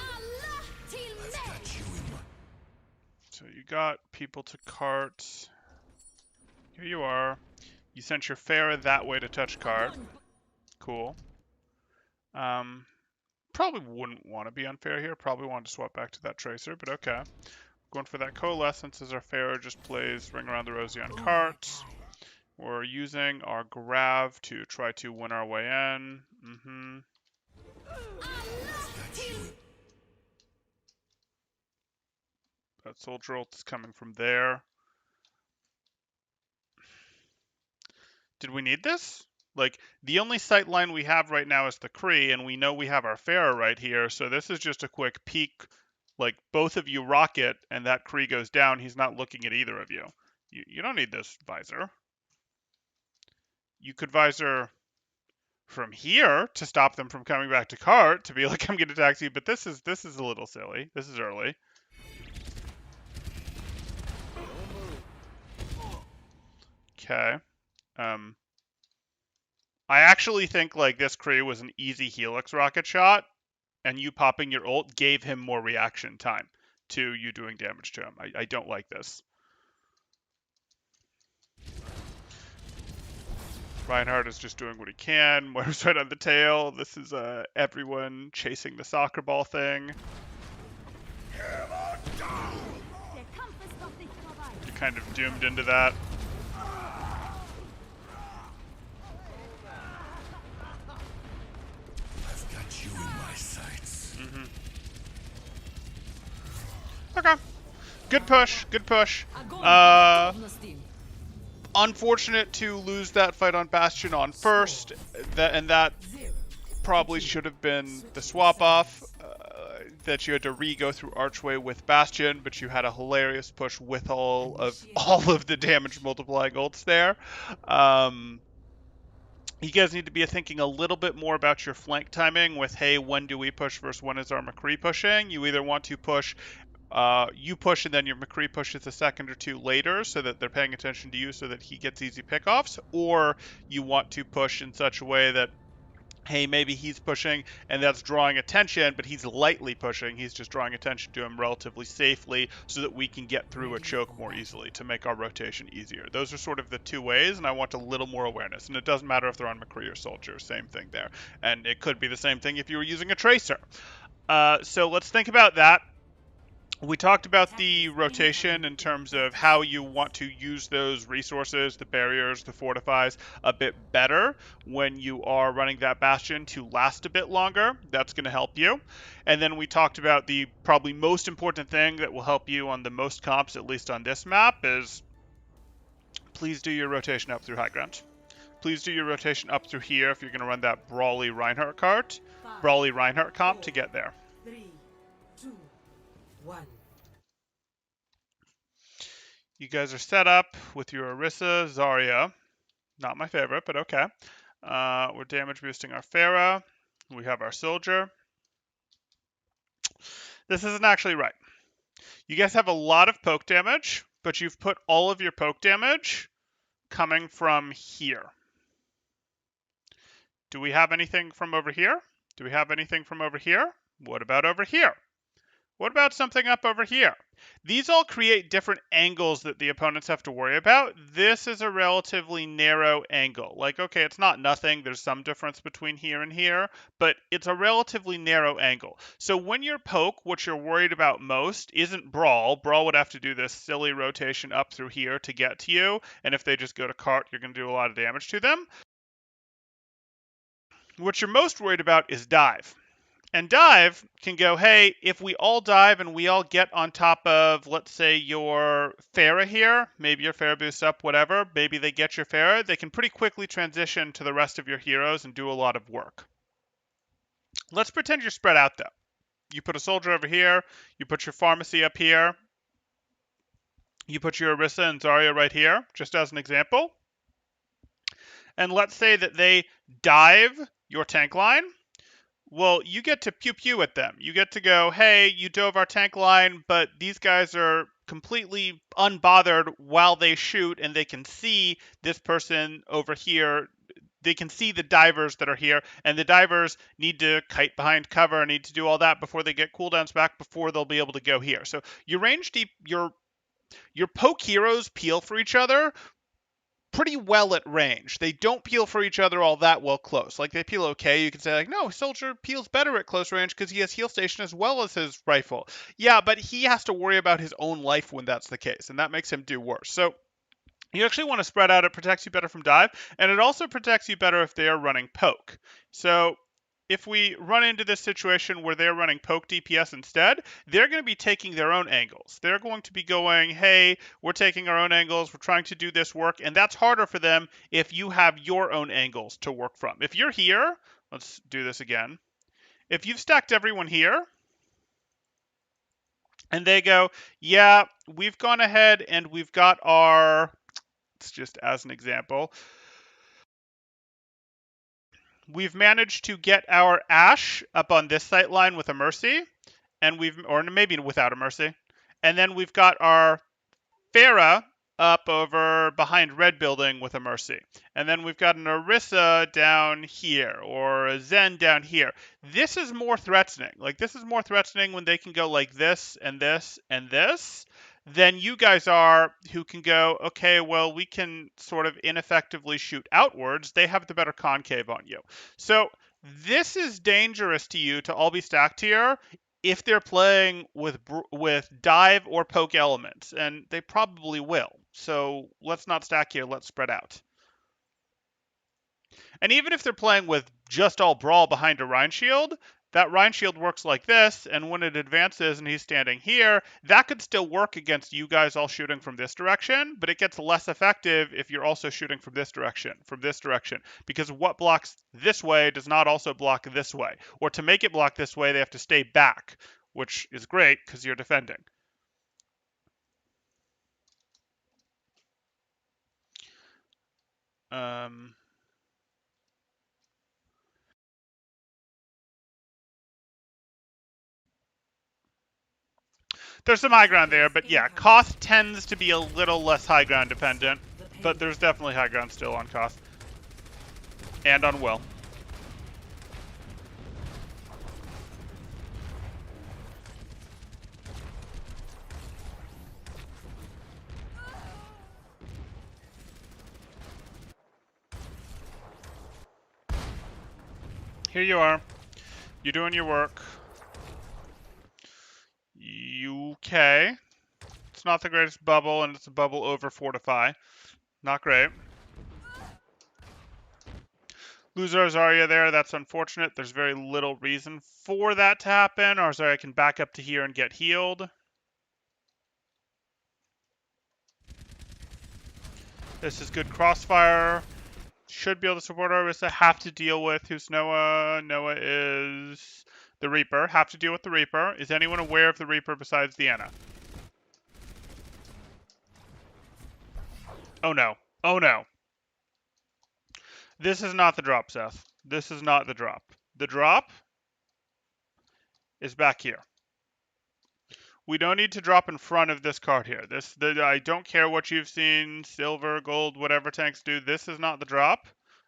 Allah till me. So you got people to cart. Here you are. You sent your Pharah that way to touch cart. Огонь Cool. Probably wouldn't want to be unfair here. Probably want to swap back to that Tracer, but okay. Going for that Coalescence as our Pharah just plays Ring Around the Rosie on cart. Overtime. We're using our Grav to try to win our way in. Allah till That Soldier ult is coming from there. Did we need this? Like, the only sight line we have right now is the Kree, and we know we have our Pharah right here, so this is just a quick peek. Like, both of you rocket, and that Kree goes down. He's not looking at either of you. You don't need this visor. You could visor from here to stop them from coming back to cart, to be like, I'm going to tax you, but this is a little silly. This is early. Okay. I actually think like this Kree was an easy Helix rocket shot, and you popping your ult gave him more reaction time to you doing damage to him. I don't like this. Reinhardt is just doing what he can. Moira's right on the tail. This is everyone chasing the soccer ball thing. Der Kampf ist noch nicht vorbei. You're kind of doomed into that. I've got you in my sights. Okay. Good push. Good push. Огонь по готовности. Unfortunate to lose that fight on Bastion on first. That Zero. probably should have been the swap off. That you had to re-go through Archway with Bastion, but you had a hilarious push with all of the damage multiplying ults there. You guys need to be thinking a little bit more about your flank timing with, hey, when do we push versus when is our McCree pushing? You either want to push, you push and then your McCree pushes a second or two later so that they're paying attention to you so that he gets easy pickoffs, or you want to push in such a way that, hey, maybe he's pushing and that's drawing attention, but he's lightly pushing. He's just drawing attention to him relatively safely so that we can get through a choke more easily to make our rotation easier. Those are sort of the two ways, and I want a little more awareness. And it doesn't matter if they're on McCree or Soldier, same thing there. And it could be the same thing if you were using a Tracer. So let's think about that. We talked about the rotation in terms of how you want to use those resources, the barriers, the fortifies, a bit better when you are running that Bastion to last a bit longer. That's going to help you. And then we talked about the probably most important thing that will help you on the most comps, at least on this map, is please do your rotation up through high ground. Please do your rotation up through here if you're going to run that Brawly Reinhardt cart, Brawly Reinhardt comp to get there. 3, 2, 1. You guys are set up with your Orisa, Zarya. Not my favorite, but okay. We're damage boosting our Pharah. We have our Soldier. This isn't actually right. You guys have a lot of poke damage, but you've put all of your poke damage coming from here. Do we have anything from over here? Do we have anything from over here? What about over here? What about something up over here? These all create different angles that the opponents have to worry about. This is a relatively narrow angle. Like, okay, it's not nothing. There's some difference between here and here, but it's a relatively narrow angle. So when you're poke, what you're worried about most isn't Brawl. Brawl would have to do this silly rotation up through here to get to you, and if they just go to cart, you're going to do a lot of damage to them. What you're most worried about is dive. And dive can go, hey, if we all dive and we all get on top of, let's say, your Pharah here, maybe your Pharah boosts up, whatever, maybe they get your Pharah, they can pretty quickly transition to the rest of your heroes and do a lot of work. Let's pretend you're spread out, though. You put a Soldier over here, you put your Pharmacy up here, You put your Orisa and Zarya right here, just as an example. And let's say that they dive your tank line. Well, you get to pew pew at them. You get to go, hey, you dove our tank line, but these guys are completely unbothered while they shoot, and they can see this person over here. They can see the divers that are here, and the divers need to kite behind cover, need to do all that before they get cooldowns back, before they'll be able to go here. So your range deep, your poke heroes peel for each other pretty well at range. They don't peel for each other all that well close. Like, they peel okay. You can say, like, no, Soldier peels better at close range because he has heal station as well as his rifle. Yeah, but he has to worry about his own life when that's the case, and that makes him do worse. So you actually want to spread out. It protects you better from dive, and it also protects you better if they are running poke. So if we run into this situation where they're running poke DPS instead, they're going to be taking their own angles. They're going to be going, hey, we're taking our own angles, we're trying to do this work, and that's harder for them if you have your own angles to work from. If you're here, let's do this again. If you've stacked everyone here, and they go, yeah, we've gone ahead and we've got our, it's just as an example, we've managed to get our Ashe up on this sight line with a Mercy, and or maybe without a Mercy, and then we've got our Pharah up over behind Red Building with a Mercy, and then we've got an Orisa down here, or a Zen down here. This is more threatening. Like, this is more threatening when they can go like this and this and this, than you guys are, who can go, okay, well, we can sort of ineffectively shoot outwards. They have the better concave on you. So this is dangerous to you to all be stacked here if they're playing with dive or poke elements, and they probably will. So let's not stack here, let's spread out. And even if they're playing with just all brawl behind a Rein Shield, that Rein Shield works like this, and when it advances and he's standing here, that could still work against you guys all shooting from this direction, but it gets less effective if you're also shooting from this direction, because what blocks this way does not also block this way. Or to make it block this way, they have to stay back, which is great because you're defending. There's some high ground there, but yeah, Koth tends to be a little less high ground dependent, but there's definitely high ground still on Koth. And on Will. Here you are. You're doing your work. Okay. It's not the greatest bubble, and it's a bubble over Fortify. Not great. Lose our Zarya there, that's unfortunate. There's very little reason for that to happen. Our Zarya can back up to here and get healed. This is good crossfire. Should be able to support our Orisa. Have to deal with who's Noah. Noah is the Reaper. Have to deal with the Reaper. Is anyone aware of the Reaper besides Deanna? Oh no. Oh no. This is not the drop, Seth. This is not the drop. The drop is back here. We don't need to drop in front of this card here. I don't care what you've seen, silver, gold, whatever tanks do. This is not the drop.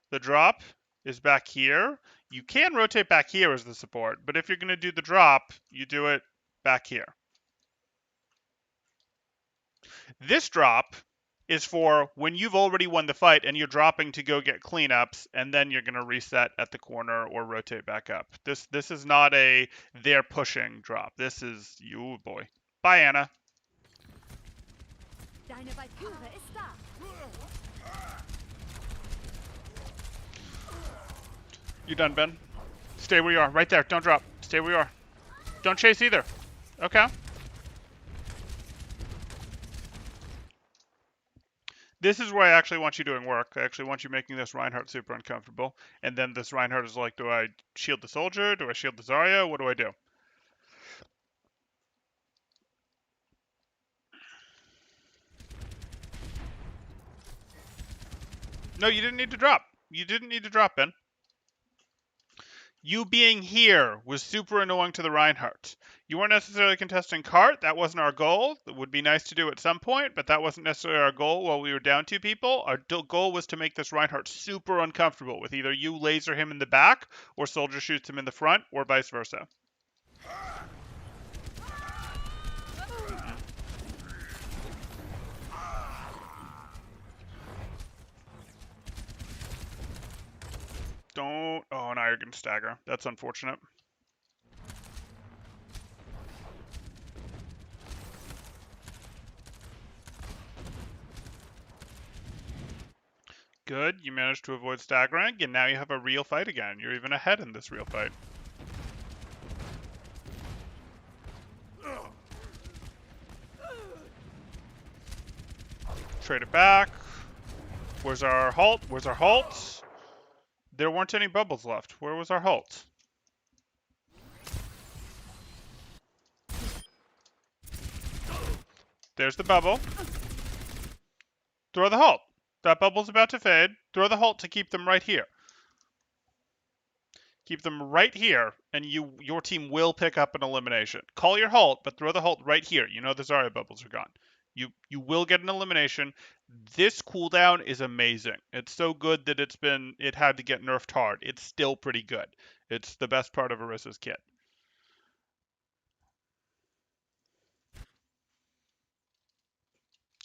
The drop is back here. You can rotate back here as the support, but if you're going to do the drop, you do it back here. This drop is for when you've already won the fight and you're dropping to go get cleanups, and then you're going to reset at the corner or rotate back up. This is not a they're pushing drop. This is you, boy. Bye, Anna. Deine Valkyrie ist da. You done, Ben? Stay where you are. Right there. Don't drop. Stay where you are. Don't chase either. Okay. This is where I actually want you doing work. I actually want you making this Reinhardt super uncomfortable. And then this Reinhardt is like, do I shield the soldier? Do I shield the Zarya? What do I do? No, you didn't need to drop. You didn't need to drop, Ben. You being here was super annoying to the Reinhardt. You weren't necessarily contesting cart. That wasn't our goal. It would be nice to do at some point, but that wasn't necessarily our goal while we were down 2 people. Our goal was to make this Reinhardt super uncomfortable with either you laser him in the back or soldier shoots him in the front or vice versa. Don't. Oh, now you're going to stagger. That's unfortunate. Good. You managed to avoid staggering, and now you have a real fight again. You're even ahead in this real fight. Trade it back. Where's our halt? Where's our halt? There weren't any bubbles left. Where was our halt? There's the bubble. Throw the halt. That bubble's about to fade. Throw the halt to keep them right here. Keep them right here, and your team will pick up an elimination. Call your halt, but throw the halt right here. You know the Zarya bubbles are gone. You will get an elimination. This cooldown is amazing. It's so good that it had to get nerfed hard. It's still pretty good. It's the best part of Orissa's kit.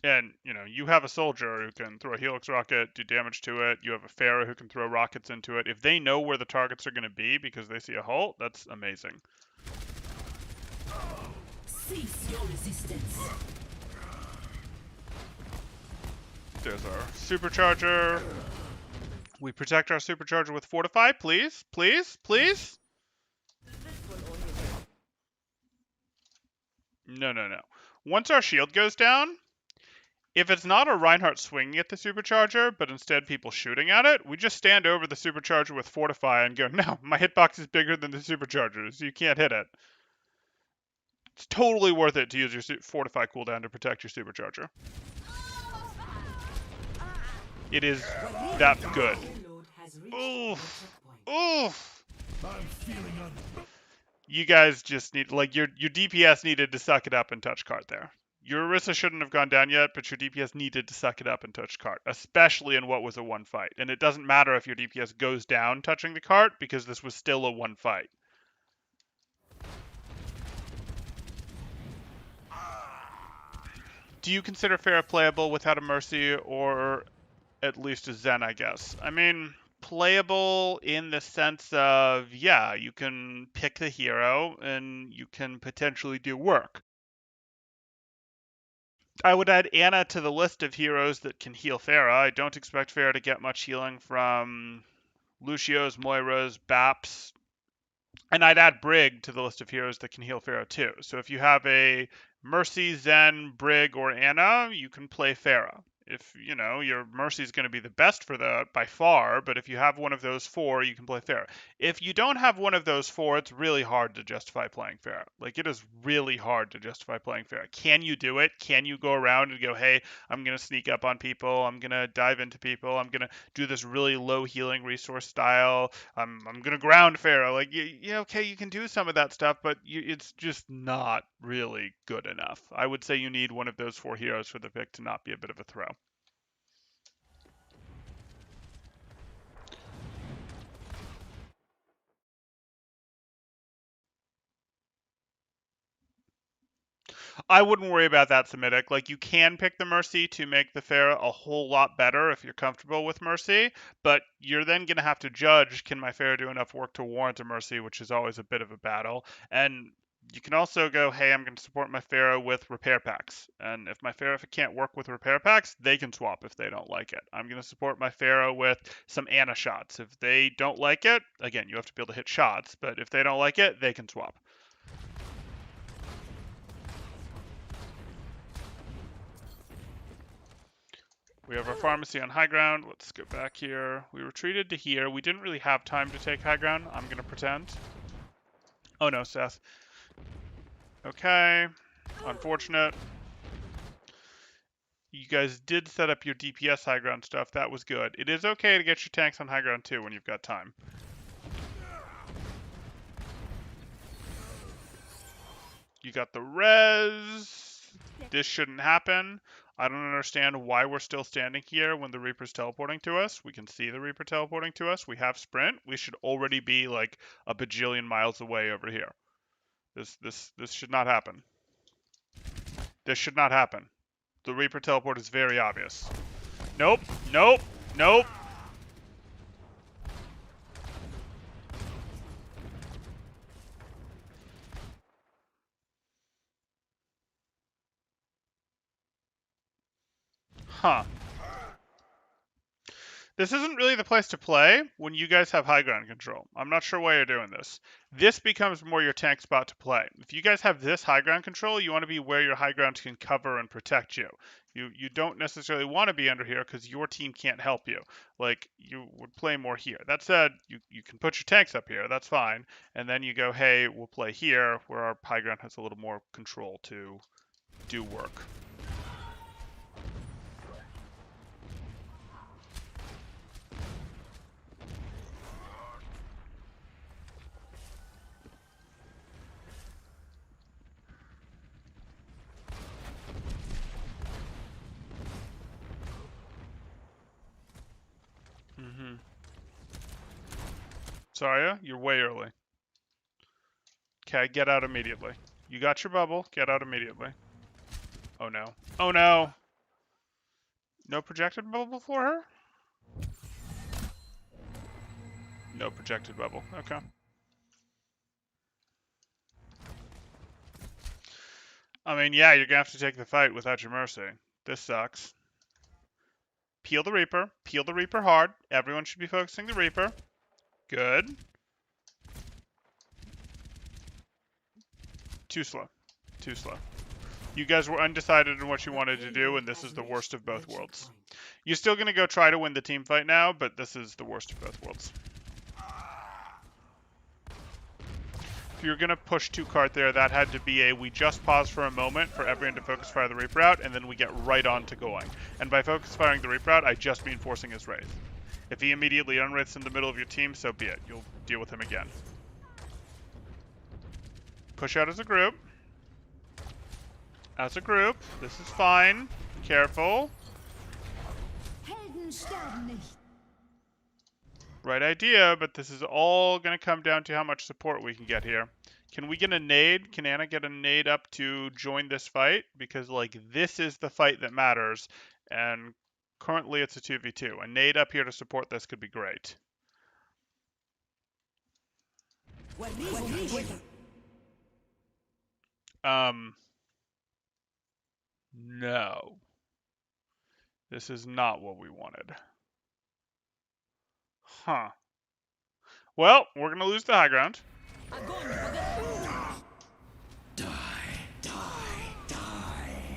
And, you know, you have a soldier who can throw a Helix rocket, do damage to it. You have a Pharah who can throw rockets into it. If they know where the targets are going to be because they see a halt, that's amazing. Cease your resistance. There's our supercharger. We protect our supercharger with Fortify, please, please, please. No. Once our shield goes down, if it's not a Reinhardt swinging at the supercharger, but instead people shooting at it, we just stand over the supercharger with Fortify and go, no, my hitbox is bigger than the supercharger, so you can't hit it. It's totally worth it to use your Fortify cooldown to protect your supercharger. It is that good. Oof. Oof. You guys just need, like, your DPS needed to suck it up and touch cart there. Your Orisa shouldn't have gone down yet, but your DPS needed to suck it up and touch cart, especially in what was a one fight. And it doesn't matter if your DPS goes down touching the cart, because this was still a one fight. Do you consider Pharah playable without a Mercy, or at least a Zen, I guess? I mean, playable in the sense of, yeah, you can pick the hero, and you can potentially do work. I would add Ana to the list of heroes that can heal Pharah. I don't expect Pharah to get much healing from Lucio's, Moira's, Baps. And I'd add Brig to the list of heroes that can heal Pharah too. So if you have a Mercy, Zen, Brig, or Ana, you can play Pharah. If, you know, your Mercy is going to be the best for that by far, but if you have one of those 4, you can play Pharah. If you don't have one of those 4, it's really hard to justify playing Pharah. Like, it is really hard to justify playing Pharah. Can you do it? Can you go around and go, hey, I'm going to sneak up on people, I'm going to dive into people, I'm going to do this really low healing resource style, I'm going to ground Pharah? Like, yeah, okay, you can do some of that stuff, but it's just not really good enough. I would say you need one of those 4 heroes for the pick to not be a bit of a throw. I wouldn't worry about that, Semitic. Like, you can pick the Mercy to make the Pharah a whole lot better if you're comfortable with Mercy, but you're then going to have to judge, can my Pharah do enough work to warrant a Mercy, which is always a bit of a battle. And you can also go, hey, I'm going to support my Pharah with repair packs. And if my Pharah can't work with repair packs, they can swap if they don't like it. I'm going to support my Pharah with some Ana shots. If they don't like it, again, you have to be able to hit shots, but if they don't like it, they can swap. We have our pharmacy on high ground. Let's go back here. We retreated to here. We didn't really have time to take high ground. I'm going to pretend. Oh no, Seth. Okay. Unfortunate. You guys did set up your DPS high ground stuff. That was good. It is okay to get your tanks on high ground too when you've got time. You got the res. This shouldn't happen. I don't understand why we're still standing here when the Reaper's teleporting to us. We can see the Reaper teleporting to us. We have sprint. We should already be like a bajillion miles away over here. This should not happen. This should not happen. The Reaper teleport is very obvious. Nope. Nope. Nope. Huh. This isn't really the place to play when you guys have high ground control. I'm not sure why you're doing this. This becomes more your tank spot to play. If you guys have this high ground control, you want to be where your high ground can cover and protect you. You don't necessarily want to be under here because your team can't help you. Like, you would play more here. That said, you can put your tanks up here. That's fine. And then you go, hey, we'll play here where our high ground has a little more control to do work. Zarya, you're way early. Okay, get out immediately. You got your bubble. Get out immediately. Oh no. Oh no! No projected bubble for her? No projected bubble. Okay. I mean, yeah, you're gonna have to take the fight without your Mercy. This sucks. Peel the Reaper. Peel the Reaper hard. Everyone should be focusing the Reaper. Good. Too slow. Too slow. You guys were undecided in what you wanted to do, and this is the worst of both worlds. You're still going to go try to win the team fight now, but this is the worst of both worlds. If you're going to push 2-cart there, that had to be a we just pause for a moment for everyone to focus fire the Reaper out, and then we get right on to going. And by focus firing the Reaper out, I just mean forcing his Wraith. If he immediately unwraiths in the middle of your team, so be it. You'll deal with him again. Push out as a group. As a group. This is fine. Careful. Helden sterben nicht. Right idea, but this is all going to come down to how much support we can get here. Can we get a nade? Can Anna get a nade up to join this fight? Because, like, this is the fight that matters, and currently it's a 2v2. A nade up here to support this could be great. No. This is not what we wanted. Huh. Well, we're going to lose the high ground. Die, die, die.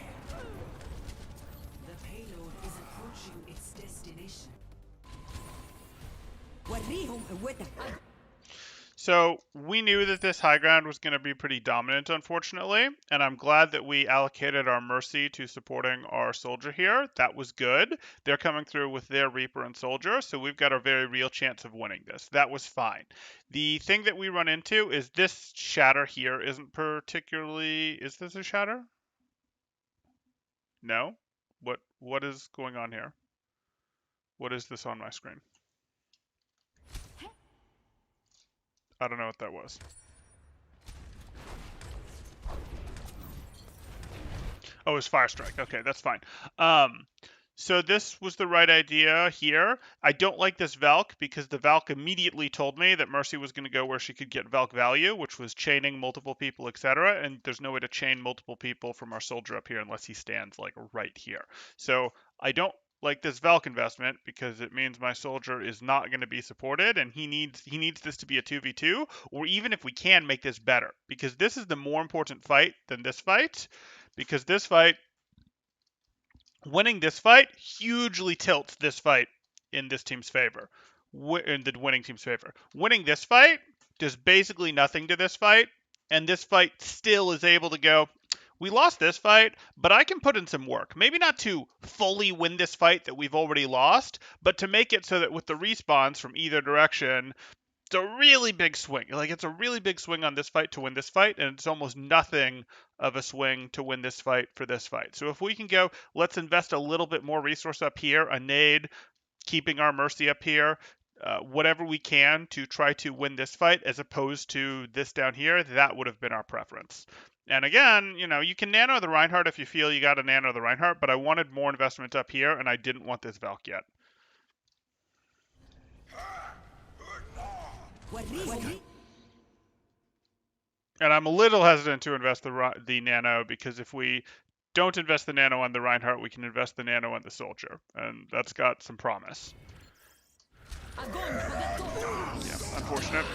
The payload is approaching its destination. So we knew that this high ground was going to be pretty dominant, unfortunately, and I'm glad that we allocated our Mercy to supporting our Soldier here. That was good. They're coming through with their Reaper and Soldier, so we've got a very real chance of winning this. That was fine. The thing that we run into is this Shatter here isn't particularly... Is this a Shatter? No? What is going on here? What is this on my screen? I don't know what that was. Oh, it was Fire Strike. Okay, that's fine. So this was the right idea here. I don't like this Valk because the Valk immediately told me that Mercy was going to go where she could get Valk value, which was chaining multiple people, etc. And there's no way to chain multiple people from our Soldier up here unless he stands like right here. So I don't like this Valk investment because it means my Soldier is not going to be supported, and he needs this to be a 2v2, or even if we can make this better, because this is the more important fight than this fight, because this fight, winning this fight hugely tilts this fight in this team's favor, in the winning team's favor. Winning this fight does basically nothing to this fight, and this fight still is able to go, we lost this fight, but I can put in some work. Maybe not to fully win this fight that we've already lost, but to make it so that with the respawns from either direction, it's a really big swing. Like, it's a really big swing on this fight to win this fight, and it's almost nothing of a swing to win this fight for this fight. So if we can go, let's invest a little bit more resource up here, a nade, keeping our mercy up here, whatever we can to try to win this fight as opposed to this down here, that would have been our preference. And again, you can nano the Reinhardt if you feel you got to nano the Reinhardt, but I wanted more investment up here, and I didn't want this Valk yet. And I'm a little hesitant to invest the nano, because if we don't invest the nano on the Reinhardt, we can invest the nano on the soldier, and that's got some promise. Yeah, unfortunate.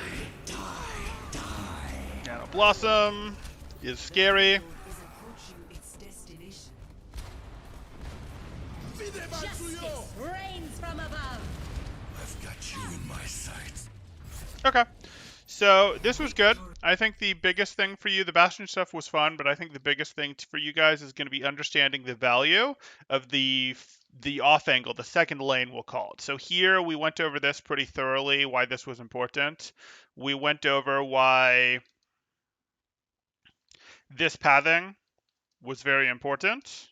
Nano Blossom is scary. Is approaching its destination. Justice reigns from above. I've got you in my sights. Okay. So this was good. I think the biggest thing for you, the Bastion stuff was fun, but I think the biggest thing for you guys is going to be understanding the value of the off angle, the second lane, we'll call it. So here we went over this pretty thoroughly, why this was important. We went over why this pathing was very important,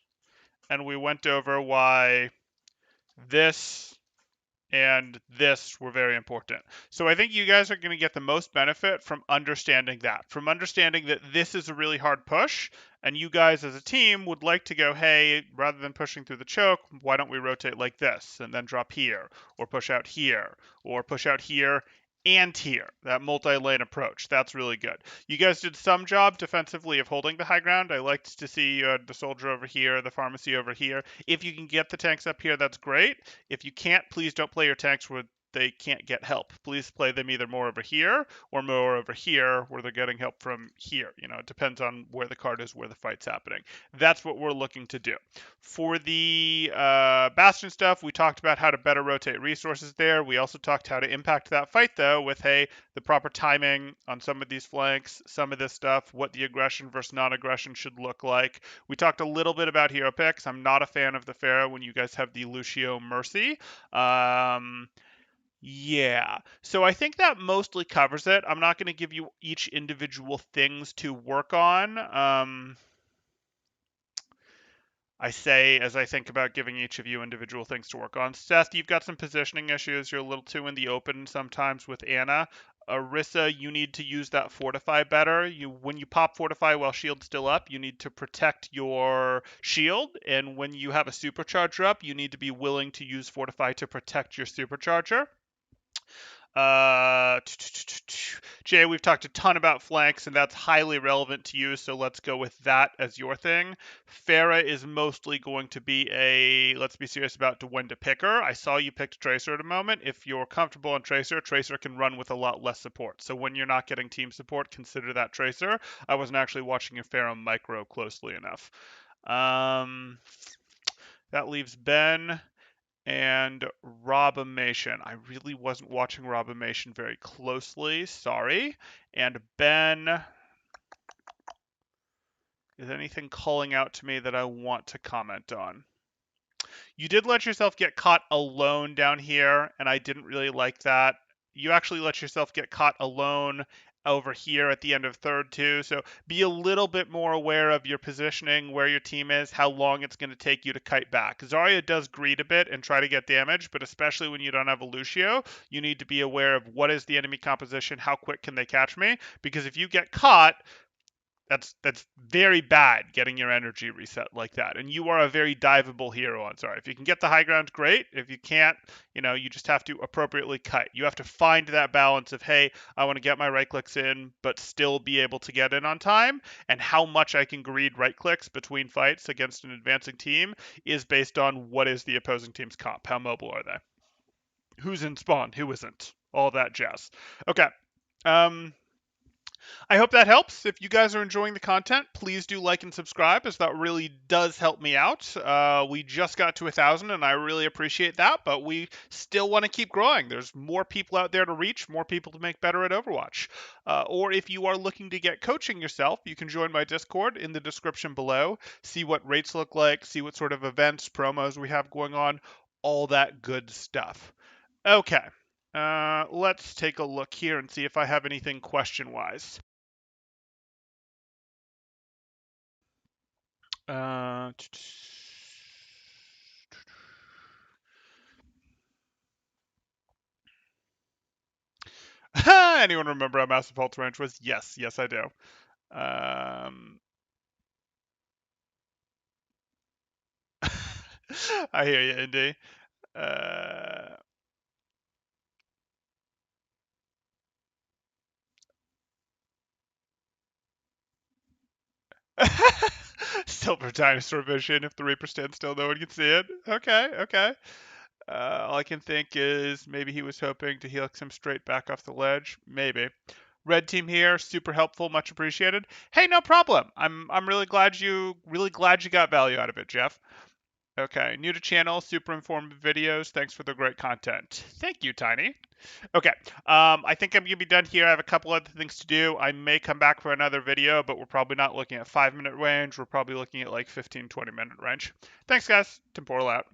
and we went over why this and this were very important. So I think you guys are going to get the most benefit from understanding that, this is a really hard push, and you guys as a team would like to go, hey, rather than pushing through the choke, why don't we rotate like this and then drop here, or push out here and here, that multi-lane approach. That's really good. You guys did some job defensively of holding the high ground. I liked to see the soldier over here, the pharmacy over here. If you can get the tanks up here, that's great. If you can't, please don't play your tanks where they can't get help. Please play them either more over here or more over here where they're getting help from here. It depends on where the card is, where the fight's happening. That's what we're looking to do. For the Bastion stuff, we talked about how to better rotate resources there. We also talked how to impact that fight, though, with, hey, the proper timing on some of these flanks, some of this stuff, what the aggression versus non-aggression should look like. We talked a little bit about hero picks. I'm not a fan of the Pharah when you guys have the Lucio Mercy. Yeah, so I think that mostly covers it. I'm not going to give you each individual things to work on. I say as I think about giving each of you individual things to work on. Seth, you've got some positioning issues. You're a little too in the open sometimes with Anna. Arissa, you need to use that Fortify better. When you pop Fortify while shield's still up, you need to protect your shield. And when you have a supercharger up, you need to be willing to use Fortify to protect your supercharger. Jay, we've talked a ton about flanks, and that's highly relevant to you, so let's go with that as your thing. Pharah is mostly going to be a, let's be serious about when to pick her. I saw you picked Tracer at a moment. If you're comfortable on Tracer, Tracer can run with a lot less support. So when you're not getting team support, consider that Tracer. I wasn't actually watching your Pharah micro closely enough. That leaves Ben and Robimation. I really wasn't watching Robimation very closely. Sorry. And Ben, is anything calling out to me that I want to comment on? You did let yourself get caught alone down here, and I didn't really like that. You actually let yourself get caught alone over here at the end of third too. So be a little bit more aware of your positioning, where your team is, how long it's going to take you to kite back. Zarya does greed a bit and try to get damage, but especially when you don't have a Lucio, you need to be aware of what is the enemy composition, how quick can they catch me? Because if you get caught, that's very bad, getting your energy reset like that. And you are a very diveable hero on Zarya. If you can get the high ground, great. If you can't, you just have to appropriately kite. You have to find that balance of, hey, I want to get my right clicks in, but still be able to get in on time. And how much I can greed right clicks between fights against an advancing team is based on what is the opposing team's comp. How mobile are they? Who's in spawn? Who isn't? All that jazz. Okay. I hope that helps. If you guys are enjoying the content, please do like and subscribe, as that really does help me out. We just got to 1,000, and I really appreciate that, but we still want to keep growing. There's more people out there to reach, more people to make better at Overwatch. Or if you are looking to get coaching yourself, you can join my Discord in the description below, see what rates look like, see what sort of events, promos we have going on, all that good stuff. Okay, let's take a look here and see if I have anything question-wise. Anyone remember how Massive Pulse Range was? Yes, yes, I do. I hear you, Indy. Silver Dinosaur Vision. If the Reaper stands still, no one can see it. Okay, okay. All I can think is maybe he was hoping to helix him straight back off the ledge. Maybe. Red team here, super helpful, much appreciated. Hey, no problem. I'm really glad you got value out of it, Jeff. Okay, new to channel, super informative videos. Thanks for the great content. Thank you, Tiny. Okay, I think I'm gonna be done here. I have a couple other things to do. I may come back for another video, but we're probably not looking at 5-minute range. We're probably looking at like 15, 20-minute range. Thanks, guys. Temporal out.